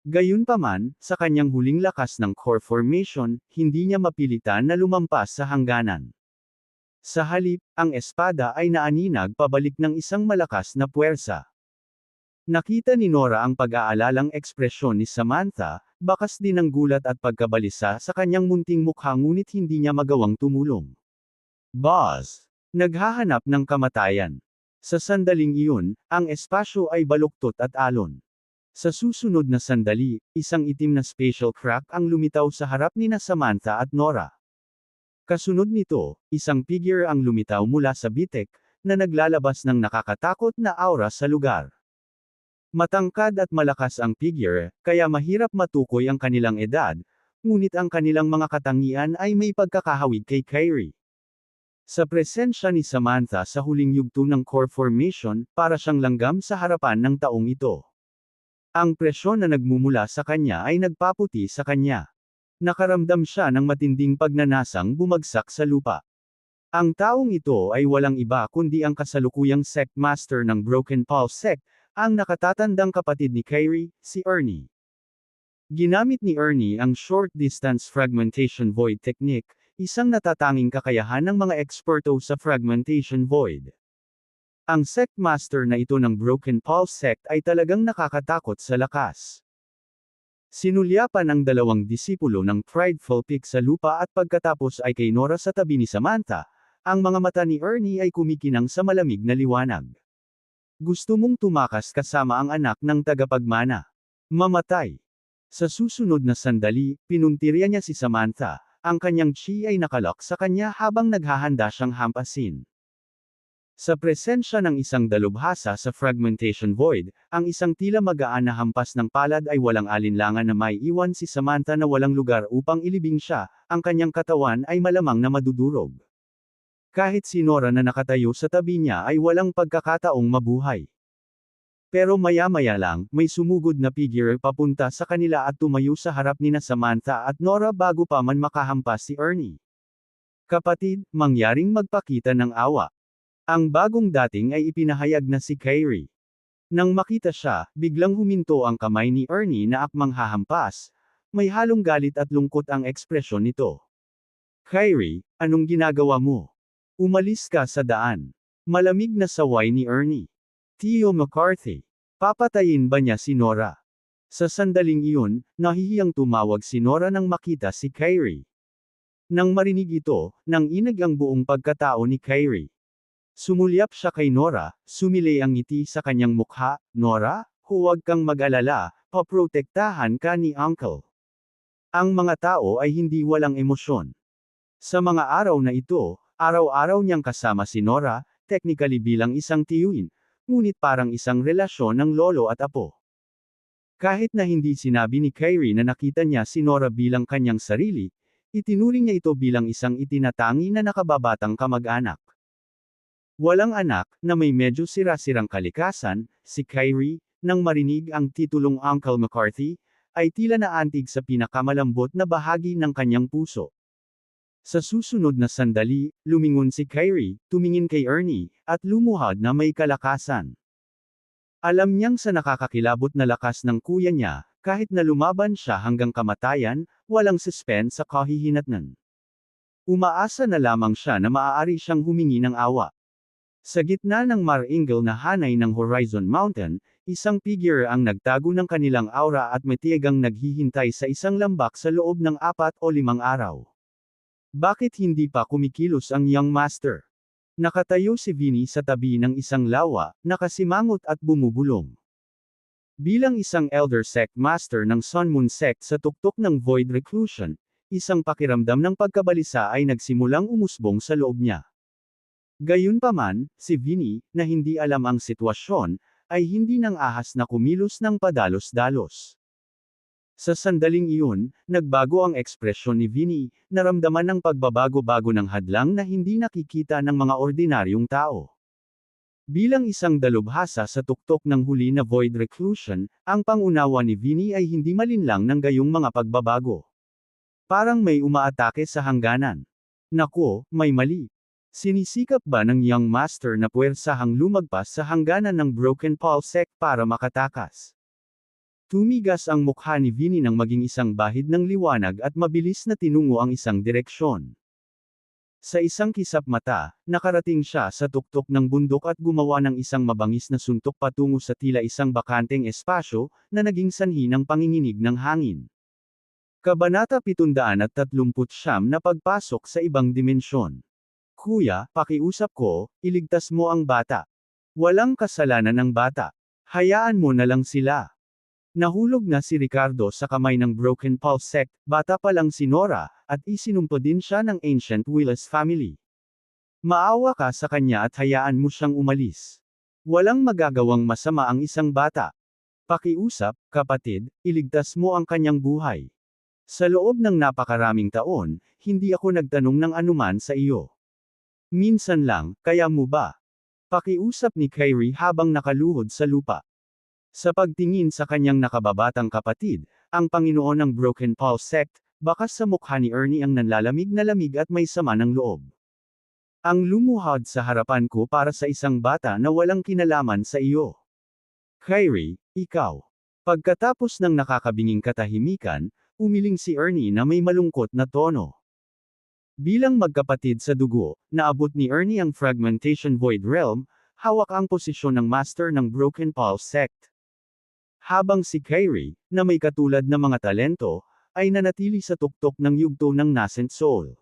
Gayunpaman, sa kanyang huling lakas ng core formation, hindi niya mapilitan na lumampas sa hangganan. Sa halip, ang espada ay naaninag pabalik ng isang malakas na puwersa. Nakita ni Nora ang pag-aalalang ekspresyon ni Samantha, bakas din ng gulat at pagkabalisa sa kanyang munting mukha ngunit hindi niya magawang tumulong. Boss! Naghahanap ng kamatayan. Sa sandaling iyon, ang espasyo ay baluktot at alon. Sa susunod na sandali, isang itim na spatial crack ang lumitaw sa harap ni na Samantha at Nora. Kasunod nito, isang figure ang lumitaw mula sa bitek, na naglalabas ng nakakatakot na aura sa lugar. Matangkad at malakas ang figure, kaya mahirap matukoy ang kanilang edad, ngunit ang kanilang mga katangian ay may pagkakahawig kay Kyrie. Sa presensya ni Samantha sa huling yugto ng core formation, para siyang langgam sa harapan ng taong ito. Ang presyon na nagmumula sa kanya ay nagpaputi sa kanya. Nakaramdam siya ng matinding pagnanasang bumagsak sa lupa. Ang taong ito ay walang iba kundi ang kasalukuyang sect master ng Broken Pulse sect, ang nakatatandang kapatid ni Kyrie, si Ernie. Ginamit ni Ernie ang short-distance fragmentation void technique, isang natatanging kakayahan ng mga eksperto sa fragmentation void. Ang sect master na ito ng Broken Pulse sect ay talagang nakakatakot sa lakas. Sinulyapan ang dalawang disipulo ng Prideful Peak sa lupa at pagkatapos ay kay Nora sa tabi ni Samantha, ang mga mata ni Ernie ay kumikinang sa malamig na liwanag. Gusto mong tumakas kasama ang anak ng tagapagmana. Mamatay. Sa susunod na sandali, pinuntirya niya si Samantha, ang kanyang chi ay nakalok sa kanya habang naghahanda siyang hampasin. Sa presensya ng isang dalubhasa sa fragmentation void, ang isang tila magaan na hampas ng palad ay walang alinlangan na may iwan si Samantha na walang lugar upang ilibing siya, ang kanyang katawan ay malamang na madudurog. Kahit si Nora na nakatayo sa tabi niya ay walang pagkakataong mabuhay. Pero maya-maya lang, may sumugod na figure papunta sa kanila at tumayo sa harap ni na Samantha at Nora bago pa man makahampas si Ernie. Kapatid, mangyaring magpakita ng awa. Ang bagong dating ay ipinahayag na si Kyrie. Nang makita siya, biglang huminto ang kamay ni Ernie na akmang hahampas, may halong galit at lungkot ang ekspresyon nito. Kyrie, anong ginagawa mo? Umalis ka sa daan. Malamig na saway ni Ernie. Theo McCarthy. Papatayin ba niya si Nora? Sa sandaling iyon, nahihiyang tumawag si Nora nang makita si Kyrie. Nang marinig ito, nanginag ang buong pagkatao ni Kyrie. Sumulyap siya kay Nora, sumilay ang ngiti sa kanyang mukha, Nora, huwag kang mag-alala, paprotektahan ka ni Uncle. Ang mga tao ay hindi walang emosyon. Sa mga araw na ito, araw-araw niyang kasama si Nora, technically bilang isang tiyuhin, ngunit parang isang relasyon ng lolo at apo. Kahit na hindi sinabi ni Kyrie na nakita niya si Nora bilang kanyang sarili, itinuring niya ito bilang isang itinatangi na nakababatang kamag-anak. Walang anak, na may medyo sira-sirang kalikasan, si Kyrie, nang marinig ang titulong Uncle McCarthy, ay tila naantig sa pinakamalambot na bahagi ng kanyang puso. Sa susunod na sandali, lumingon si Kyrie, tumingin kay Ernie, at lumuhad na may kalakasan. Alam niyang sa nakakakilabot na lakas ng kuya niya, kahit na lumaban siya hanggang kamatayan, walang suspense sa kahihinatnan. Umaasa na lamang siya na maaari siyang humingi ng awa. Sa gitna ng maringal na hanay ng Horizon Mountain, isang figure ang nagtago ng kanilang aura at matiyagang naghihintay sa isang lambak sa loob ng 4 o 5 araw. Bakit hindi pa kumikilos ang Young Master? Nakatayo si Vinny sa tabi ng isang lawa, nakasimangot at bumubulong. Bilang isang Elder Sect Master ng Sun Moon Sect sa tuktok ng Void Reclusion, isang pakiramdam ng pagkabalisa ay nagsimulang umusbong sa loob niya. Gayunpaman, si Vinny, na hindi alam ang sitwasyon, ay hindi nang ahas na kumilos ng padalos-dalos. Sa sandaling iyon, nagbago ang ekspresyon ni Vinny, naramdaman ng pagbabago-bago ng hadlang na hindi nakikita ng mga ordinaryong tao. Bilang isang dalubhasa sa tuktok ng huli na Void Reclusion, ang pangunawa ni Vinny ay hindi malinlang ng gayong mga pagbabago. Parang may umaatake sa hangganan. Nako, may mali. Sinisikap ba ng Young Master na puwersahang lumagpas sa hangganan ng Broken Pulse Sect para makatakas? Tumigas ang mukha ni Vinny nang maging isang bahid ng liwanag at mabilis na tinungo ang isang direksyon. Sa isang kisap mata, nakarating siya sa tuktok ng bundok at gumawa ng isang mabangis na suntok patungo sa tila isang bakanteng espasyo, na naging sanhi ng panginginig ng hangin. Kabanata 739 na pagpasok sa ibang dimensyon. Kuya, pakiusap ko, iligtas mo ang bata. Walang kasalanan ng bata. Hayaan mo na lang sila. Nahulog na si Ricardo sa kamay ng Broken Pulse sect, bata pa lang si Nora, at isinumpa din siya ng Ancient Willis family. Maawa ka sa kanya at hayaan mo siyang umalis. Walang magagawang masama ang isang bata. Pakiusap, kapatid, iligtas mo ang kanyang buhay. Sa loob ng napakaraming taon, hindi ako nagtanong ng anuman sa iyo. Minsan lang, kaya mo ba? Pakiusap ni Kyrie habang nakaluhod sa lupa. Sa pagtingin sa kanyang nakababatang kapatid, ang Panginoon ng Broken Pulse sect, bakas sa mukha ni Ernie ang nanlalamig na lamig at may sama ng loob. Ang lumuhod sa harapan ko para sa isang bata na walang kinalaman sa iyo. Kyrie, ikaw. Pagkatapos ng nakakabinging katahimikan, umiling si Ernie na may malungkot na tono. Bilang magkapatid sa dugo, naabot ni Ernie ang Fragmentation Void Realm, hawak ang posisyon ng Master ng Broken Pulse sect. Habang si Kyrie, na may katulad na mga talento, ay nanatili sa tuktok ng yugto ng Nascent Soul.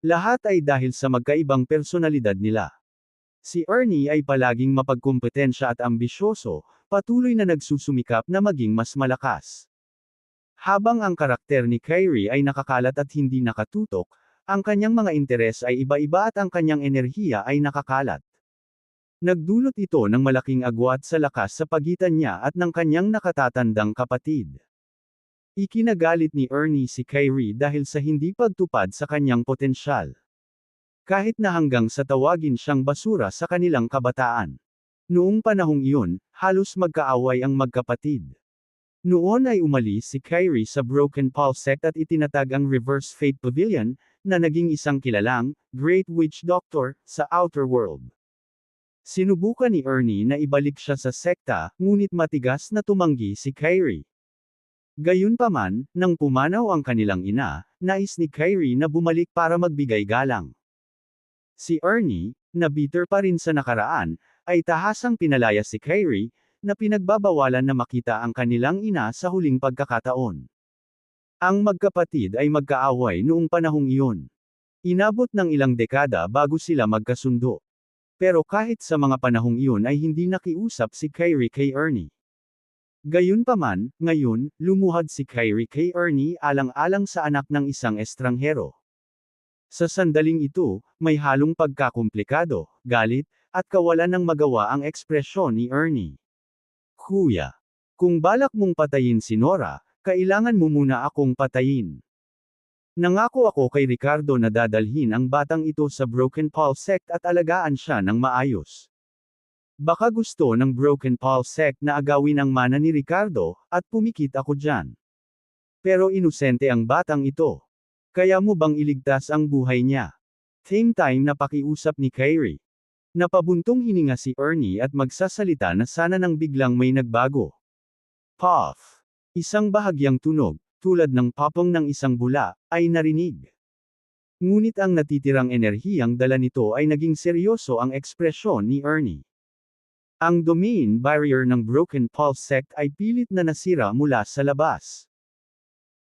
Lahat ay dahil sa magkaibang personalidad nila. Si Ernie ay palaging mapagkumpetensya at ambisyoso, patuloy na nagsusumikap na maging mas malakas. Habang ang karakter ni Kyrie ay nakakalat at hindi nakatutok, ang kanyang mga interes ay iba-iba at ang kanyang enerhiya ay nakakalat. Nagdulot ito ng malaking agwat sa lakas sa pagitan niya at ng kanyang nakatatandang kapatid. Ikinagalit ni Ernie si Kyrie dahil sa hindi pagtupad sa kanyang potensyal. Kahit na hanggang sa tawagin siyang basura sa kanilang kabataan. Noong panahong iyon, halos magkaaway ang magkapatid. Noon ay umalis si Kyrie sa Broken Pulse sect at itinatag ang Reverse Fate Pavilion, na naging isang kilalang, Great Witch Doctor, sa Outer World. Sinubukan ni Ernie na ibalik siya sa sekta, ngunit matigas na tumanggi si Kyrie. Gayunpaman, nang pumanaw ang kanilang ina, nais ni Kyrie na bumalik para magbigay galang. Si Ernie, na bitter pa rin sa nakaraan, ay tahasang pinalaya si Kyrie, na pinagbabawalan na makita ang kanilang ina sa huling pagkakataon. Ang magkapatid ay magkaaway noong panahong iyon. Inabot ng ilang dekada bago sila magkasundo. Pero kahit sa mga panahong iyon ay hindi nakiusap si Kyrie kay Ernie. Gayunpaman, ngayon, lumuhad si Kyrie kay Ernie alang-alang sa anak ng isang estranghero. Sa sandaling ito, may halong pagkakomplikado, galit, at kawalan ng magawa ang ekspresyon ni Ernie. Kuya, kung balak mong patayin si Nora, kailangan mo muna akong patayin. Nangako ako kay Ricardo na dadalhin ang batang ito sa Broken Pulse sect at alagaan siya ng maayos. Baka gusto ng Broken Pulse sect na agawin ang mana ni Ricardo, at pumikit ako dyan. Pero inosente ang batang ito. Kaya mo bang iligtas ang buhay niya? Same time na pakiusap ni Kyrie. Napabuntong hininga si Ernie at magsasalita na sana nang biglang may nagbago. Puff! Isang bahagyang tunog, tulad ng papong ng isang bula, ay narinig. Ngunit ang natitirang enerhiyang dala nito ay naging seryoso ang ekspresyon ni Ernie. Ang domain barrier ng Broken Pulse sect ay pilit na nasira mula sa labas.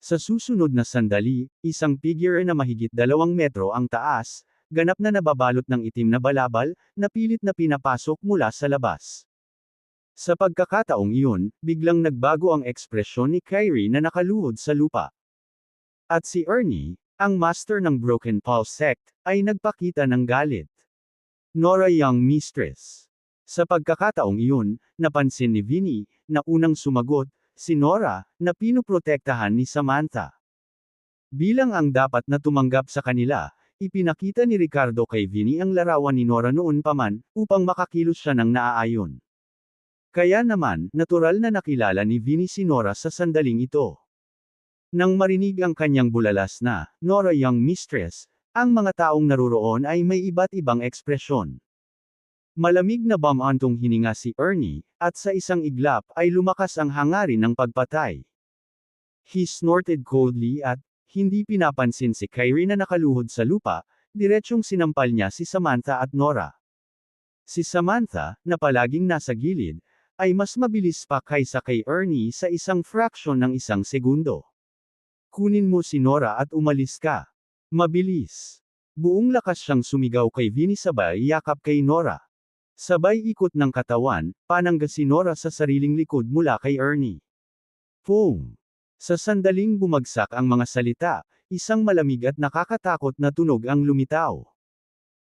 Sa susunod na sandali, isang figure na mahigit 2 metro ang taas, ganap na nababalot ng itim na balabal, na pilit na pinapasok mula sa labas. Sa pagkakataong iyon, biglang nagbago ang ekspresyon ni Kyrie na nakaluhod sa lupa. At si Ernie, ang master ng Broken Pulse sect, ay nagpakita ng galit. Nora Young Mistress. Sa pagkakataong iyon, napansin ni Vinny, na unang sumagot, si Nora, na pinuprotektahan ni Samantha. Bilang ang dapat na tumanggap sa kanila, ipinakita ni Ricardo kay Vinny ang larawan ni Nora noon pa man, upang makakilos siya ng naaayon. Kaya naman, natural na nakilala ni Vinny si Nora sa sandaling ito. Nang marinig ang kanyang bulalas na, Nora Young Mistress, ang mga taong naroroon ay may iba't ibang ekspresyon. Malamig na bamantong hininga si Ernie, at sa isang iglap ay lumakas ang hangarin ng pagpatay. He snorted coldly at, hindi pinapansin si Kyrie na nakaluhod sa lupa, diretsyong sinampal niya si Samantha at Nora. Si Samantha, na palaging nasa gilid, ay mas mabilis pa kaysa kay Ernie sa isang fraksyon ng isang segundo. Kunin mo si Nora at umalis ka. Mabilis. Buong lakas siyang sumigaw kay Vinnie sabay yakap kay Nora. Sabay ikot ng katawan, panangga si Nora sa sariling likod mula kay Ernie. Boom! Sa sandaling bumagsak ang mga salita, isang malamig at nakakatakot na tunog ang lumitaw.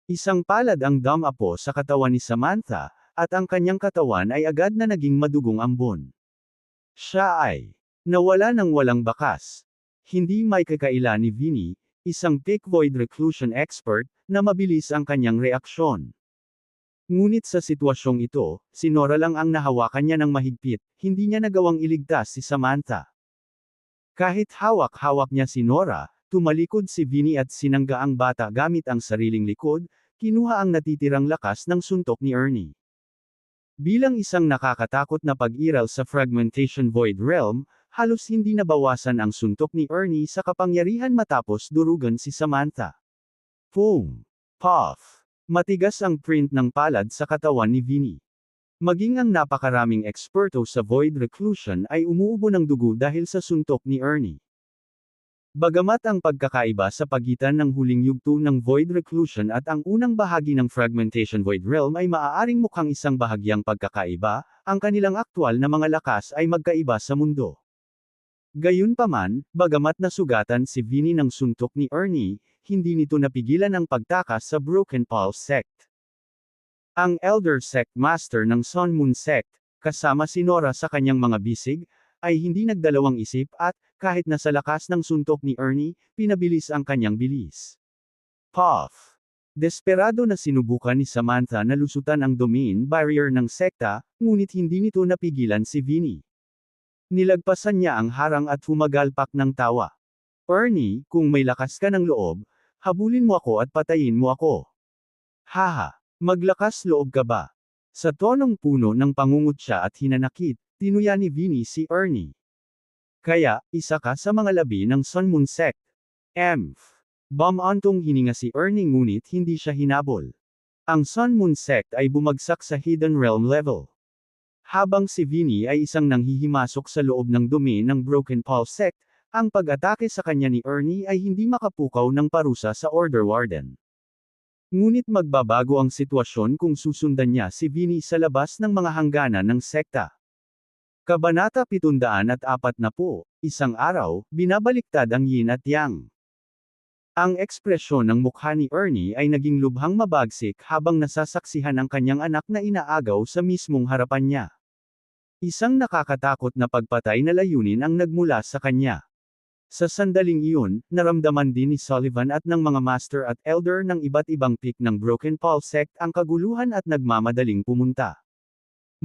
Isang palad ang damapo sa katawan ni Samantha, at ang kanyang katawan ay agad na naging madugong ambon. Siya ay nawala ng walang bakas. Hindi may kakaila ni Vinnie, isang peak void reclusion expert, na mabilis ang kanyang reaksyon. Ngunit sa sitwasyong ito, si Nora lang ang nahawakan niya ng mahigpit, hindi niya nagawang iligtas si Samantha. Kahit hawak-hawak niya si Nora, tumalikod si Vinnie at sinangga ang bata gamit ang sariling likod, kinuha ang natitirang lakas ng suntok ni Ernie. Bilang isang nakakatakot na pag-iral sa Fragmentation Void Realm, halos hindi nabawasan ang suntok ni Ernie sa kapangyarihan matapos durugan si Samantha. Boom! Puff! Matigas ang print ng palad sa katawan ni Vinnie. Maging ang napakaraming eksperto sa Void Reclusion ay umuubo ng dugo dahil sa suntok ni Ernie. Bagamat ang pagkakaiba sa pagitan ng huling yugto ng Void Reclusion at ang unang bahagi ng Fragmentation Void Realm ay maaaring mukhang isang bahagyang pagkakaiba, ang kanilang aktwal na mga lakas ay magkaiba sa mundo. Gayunpaman, bagamat nasugatan si Vinnie ng suntok ni Ernie, hindi nito napigilan ang pagtakas sa Broken Pulse Sect. Ang Elder Sect Master ng Sun Moon Sect, kasama si Nora sa kanyang mga bisig, ay hindi nagdalawang isip at, kahit na sa lakas ng suntok ni Ernie, pinabilis ang kanyang bilis. Puff! Desperado na sinubukan ni Samantha na lusutan ang domain barrier ng sekta, ngunit hindi nito napigilan si Vinnie. Nilagpasan niya ang harang at humagalpak ng tawa. Ernie, kung may lakas ka ng loob, habulin mo ako at patayin mo ako. Haha, maglakas loob ka ba? Sa tonong puno ng pangungutya at hinanakit, tinuya ni Vinnie si Ernie. Kaya, isa ka sa mga labi ng Sun Moon Sect. Bumantong hininga si Ernie ngunit hindi siya hinabol. Ang Sun Moon Sect ay bumagsak sa Hidden Realm level. Habang si Vinnie ay isang nanghihimasok sa loob ng domain ng Broken Pulse Sect, ang pag-atake sa kanya ni Ernie ay hindi makapukaw ng parusa sa Order Warden. Ngunit magbabago ang sitwasyon kung susundan niya si Vinnie sa labas ng mga hangganan ng sekta. Kabanata 740, Isang araw, binabaliktad ang yin at yang. Ang ekspresyon ng mukha ni Ernie ay naging lubhang mabagsik habang nasasaksihan ang kanyang anak na inaagaw sa mismong harapan niya. Isang nakakatakot na pagpatay na layunin ang nagmula sa kanya. Sa sandaling iyon, naramdaman din ni Sullivan at ng mga master at elder ng iba't ibang peak ng Broken Pulse Sect ang kaguluhan at nagmamadaling pumunta.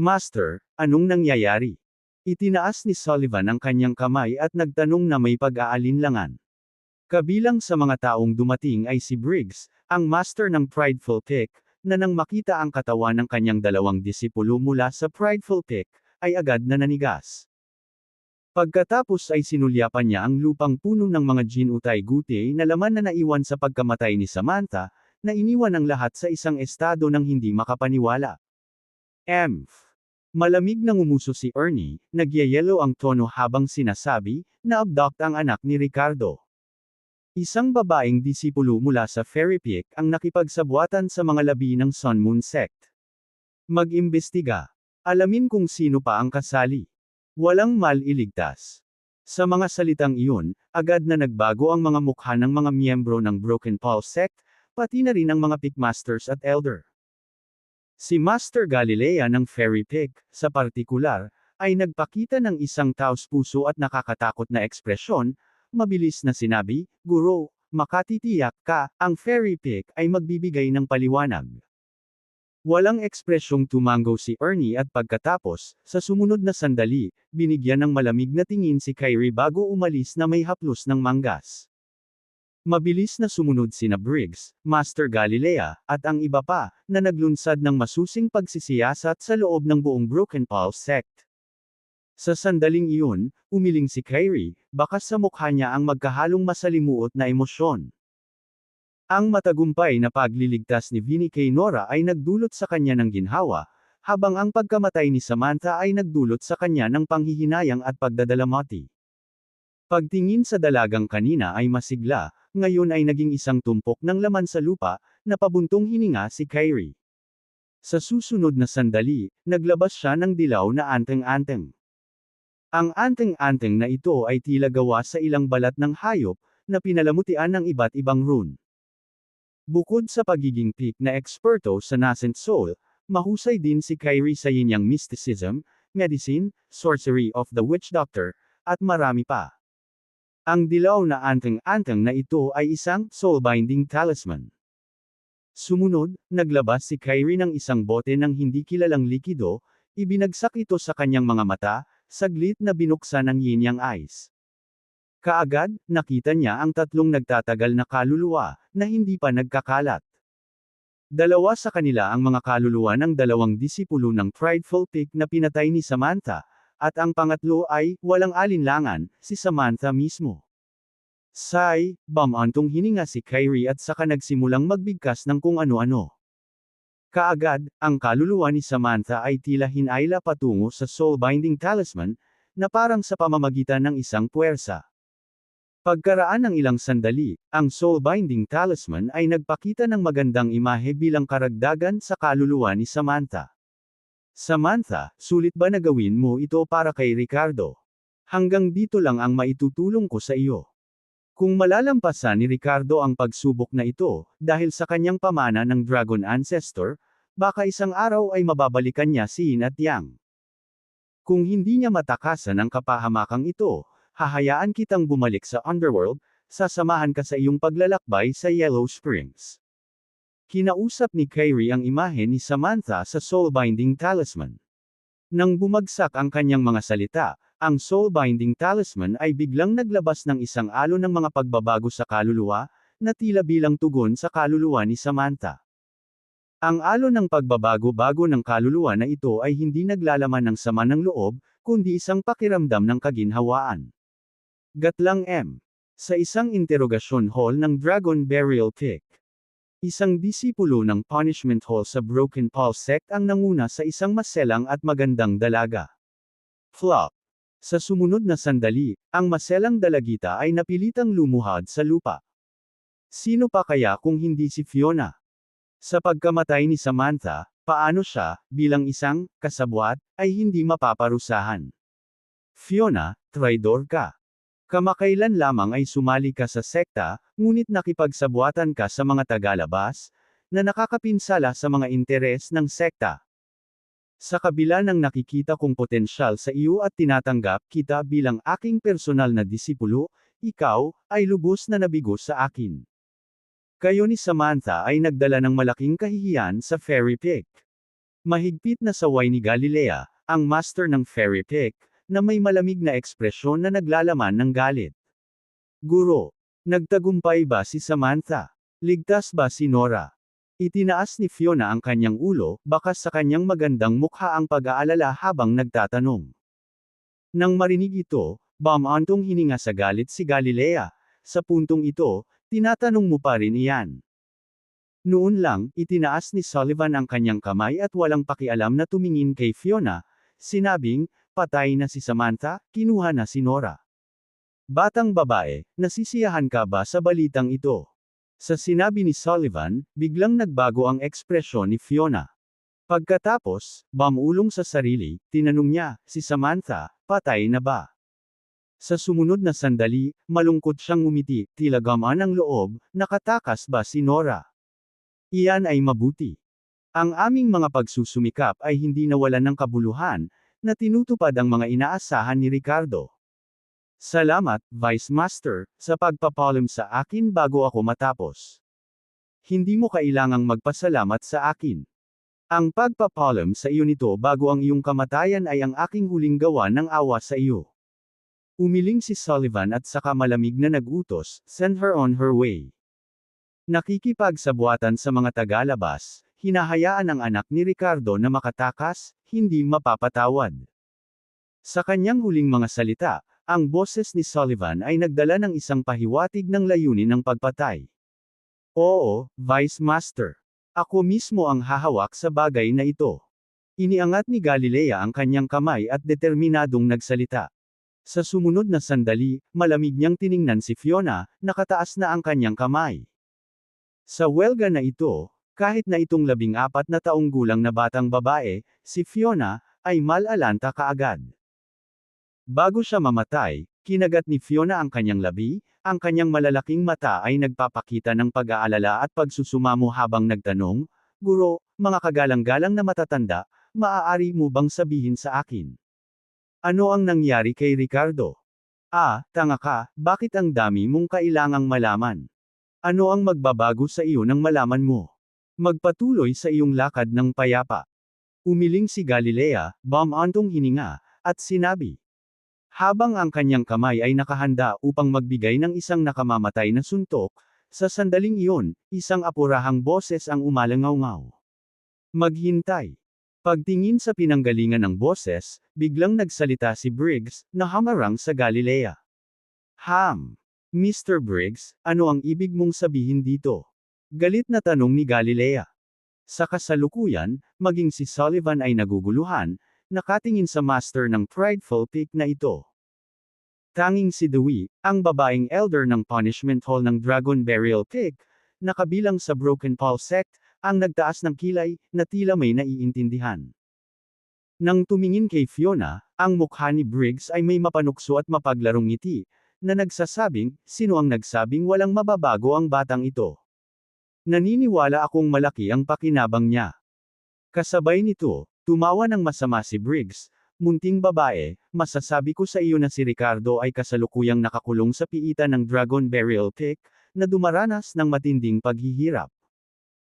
Master, anong nangyayari? Itinaas ni Sullivan ang kanyang kamay at nagtanong na may pag-aalinlangan. Kabilang sa mga taong dumating ay si Briggs, ang master ng Prideful Peak, na nang makita ang katawan ng kanyang dalawang disipulo mula sa Prideful Peak, ay agad na nanigas. Pagkatapos ay sinulyapan niya ang lupang puno ng mga Jinutay-Gutay na laman na naiwan sa pagkamatay ni Samantha, na iniwan ang lahat sa isang estado ng hindi makapaniwala. Malamig na ngumuso si Ernie, nagyayelo ang tono habang sinasabi, na abduct ang anak ni Ricardo. Isang babaeng disipulo mula sa Fairy Peak ang nakipagsabwatan sa mga labi ng Sun Moon Sect. Mag-imbestiga. Alamin kung sino pa ang kasali. Walang maliligtas. Sa mga salitang iyon, agad na nagbago ang mga mukha ng mga miyembro ng Broken Pulse Sect, pati na rin ang mga Peakmasters at Elder. Si Master Galilea ng Fairy Peak, sa partikular, ay nagpakita ng isang taos-puso at nakakatakot na ekspresyon, mabilis na sinabi, Guro, makatitiyak ka, ang Fairy Peak ay magbibigay ng paliwanag. Walang ekspresyong tumango si Ernie at pagkatapos, sa sumunod na sandali, binigyan ng malamig na tingin si Kyrie bago umalis na may haplos ng manggas. Mabilis na sumunod sina Briggs, Master Galilea, at ang iba pa, na naglunsad ng masusing pagsisiyasat sa loob ng buong Broken Pulse Sect. Sa sandaling iyon, umiling si Kyrie, bakas sa mukha niya ang magkahalong masalimuot na emosyon. Ang matagumpay na pagliligtas ni Vinny kay Nora ay nagdulot sa kanya ng ginhawa, habang ang pagkamatay ni Samantha ay nagdulot sa kanya ng panghihinayang at pagdadalamati. Pagtingin sa dalagang kanina ay masigla, ngayon ay naging isang tumpok ng laman sa lupa, na pabuntong hininga si Kyrie. Sa susunod na sandali, naglabas siya ng dilaw na anteng-anteng. Ang anteng-anteng na ito ay tila gawa sa ilang balat ng hayop, na pinalamutian ng iba't ibang rune. Bukod sa pagiging peak na eksperto sa nascent soul, mahusay din si Kyrie sa yinyang mysticism, medicine, sorcery of the witch doctor, at marami pa. Ang dilaw na anteng-anteng na ito ay isang soul-binding talisman. Sumunod, naglabas si Kyrie ng isang bote ng hindi kilalang likido, ibinagsak ito sa kanyang mga mata, saglit na binuksan ang yinyang eyes. Kaagad, nakita niya ang tatlong nagtatagal na kaluluwa, na hindi pa nagkakalat. Dalawa sa kanila ang mga kaluluwa ng dalawang disipulo ng prideful pig na pinatay ni Samantha, at ang pangatlo ay, walang alinlangan, si Samantha mismo. Bumantong hininga si Kyrie at saka nagsimulang magbigkas ng kung ano-ano. Kaagad, ang kaluluwa ni Samantha ay tila hinayla patungo sa soul-binding talisman, na parang sa pamamagitan ng isang puwersa. Pagkaraan ng ilang sandali, ang soul-binding talisman ay nagpakita ng magandang imahe bilang karagdagan sa kaluluwa ni Samantha. Samantha, sulit ba na gawin mo ito para kay Ricardo? Hanggang dito lang ang maitutulong ko sa iyo. Kung malalampasan ni Ricardo ang pagsubok na ito, dahil sa kanyang pamana ng Dragon Ancestor, baka isang araw ay mababalikan niya si Yin at Yang. Kung hindi niya matakasan ang kapahamakang ito, hahayaan kitang bumalik sa Underworld, sasamahan ka sa iyong paglalakbay sa Yellow Springs. Kinausap ni Kyrie ang imahe ni Samantha sa soul-binding talisman. Nang bumagsak ang kanyang mga salita, ang soul-binding talisman ay biglang naglabas ng isang alon ng mga pagbabago sa kaluluwa, na tila bilang tugon sa kaluluwa ni Samantha. Ang alon ng pagbabago-bago ng kaluluwa na ito ay hindi naglalaman ng sama ng loob, kundi isang pakiramdam ng kaginhawaan. Gatlang M. Sa isang interogasyon hall ng Dragon Burial Peak. Isang disipulo ng Punishment Hall sa Broken Pulse Sect ang nanguna sa isang maselang at magandang dalaga. Flop. Sa sumunod na sandali, ang maselang dalagita ay napilitang lumuhad sa lupa. Sino pa kaya kung hindi si Fiona? Sa pagkamatay ni Samantha, paano siya, bilang isang kasabwat, ay hindi mapaparusahan? Fiona, traidor ka. Kamakailan lamang ay sumali ka sa sekta, ngunit nakipagsabuatan ka sa mga tagalabas, na nakakapinsala sa mga interes ng sekta. Sa kabila ng nakikita kong potensyal sa iyo at tinatanggap kita bilang aking personal na disipulo, ikaw, ay lubos na nabigo sa akin. Kayo ni Samantha ay nagdala ng malaking kahihiyan sa Fairy Peak. Mahigpit na saway ni Galilea, ang master ng Fairy Peak, na may malamig na ekspresyon na naglalaman ng galit. Guro, nagtagumpay ba si Samantha? Ligtas ba si Nora? Itinaas ni Fiona ang kanyang ulo, bakas sa kanyang magandang mukha ang pag-aalala habang nagtatanong. Nang marinig ito, bumantong hininga sa galit si Galilea. Sa puntong ito, tinatanong mo pa rin iyan. Noon lang, itinaas ni Sullivan ang kanyang kamay at walang pakialam na tumingin kay Fiona, sinabing, patay na si Samantha, kinuha na si Nora. Batang babae, nasisiyahan ka ba sa balitang ito? Sa sinabi ni Sullivan, biglang nagbago ang ekspresyon ni Fiona. Pagkatapos, bumulong sa sarili, tinanong niya, si Samantha, patay na ba? Sa sumunod na sandali, malungkot siyang ngumiti, tila gamaan ang loob, nakatakas ba si Nora? Iyan ay mabuti. Ang aming mga pagsusumikap ay hindi nawalan ng kabuluhan, na tinutupad ang mga inaasahan ni Ricardo. Salamat, Vice Master, sa pagpapalim sa akin bago ako matapos. Hindi mo kailangang magpasalamat sa akin. Ang pagpapalim sa iyo nito bago ang iyong kamatayan ay ang aking huling gawa ng awa sa iyo. Umiling si Sullivan at saka malamig na nagutos, send her on her way. Nakikipagsabuatan sa mga tagalabas, hinahayaan ang anak ni Ricardo na makatakas, hindi mapapatawad. Sa kanyang huling mga salita, ang boses ni Sullivan ay nagdala ng isang pahiwatig ng layunin ng pagpatay. Oo, Vice Master. Ako mismo ang hahawak sa bagay na ito. Iniangat ni Galilea ang kanyang kamay at determinadong nagsalita. Sa sumunod na sandali, malamig niyang tiningnan si Fiona, nakataas na ang kanyang kamay. Sa welga na ito, kahit na itong 14 na taong gulang na batang babae, si Fiona, ay malalanta kaagad. Bago siya mamatay, kinagat ni Fiona ang kanyang labi, ang kanyang malalaking mata ay nagpapakita ng pag-aalala at pagsusumamo habang nagtanong, "Guro, mga kagalang-galang na matatanda, maaari mo bang sabihin sa akin? Ano ang nangyari kay Ricardo? Tanga ka, bakit ang dami mong kailangang malaman? Ano ang magbabago sa iyo nang malaman mo? Magpatuloy sa iyong lakad ng payapa." Umiling si Galilea, bumantong hininga, at sinabi. Habang ang kanyang kamay ay nakahanda upang magbigay ng isang nakamamatay na suntok, sa sandaling iyon, isang apurahang boses ang umalangaw-ngaw. Maghintay. Pagtingin sa pinanggalingan ng boses, biglang nagsalita si Briggs, na hamarang sa Galilea. Mr. Briggs, ano ang ibig mong sabihin dito? Galit na tanong ni Galilea. Sa kasalukuyan, maging si Sullivan ay naguguluhan, nakatingin sa master ng prideful peak na ito. Tanging si Dewey, ang babaeng elder ng Punishment Hall ng Dragon Burial Peak, na kabilang sa Broken Paul sect, ang nagtaas ng kilay, na tila may naiintindihan. Nang tumingin kay Fiona, ang mukha ni Briggs ay may mapanukso at mapaglarong ngiti, na nagsasabing, sino ang nagsabing walang mababago ang batang ito? Naniniwala akong malaki ang pakinabang niya. Kasabay nito, tumawa ng masama si Briggs, munting babae, masasabi ko sa iyo na si Ricardo ay kasalukuyang nakakulong sa piitan ng Dragon Burial Peak, na dumaranas ng matinding paghihirap.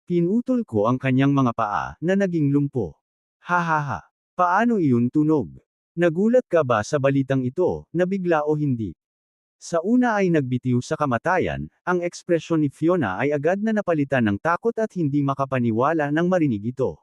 Pinutol ko ang kanyang mga paa, na naging lumpo. Hahaha. Paano iyon tunog? Nagulat ka ba sa balitang ito, na bigla o hindi? Sa una ay nagbitiw sa kamatayan, ang ekspresyon ni Fiona ay agad na napalitan ng takot at hindi makapaniwala nang marinig ito.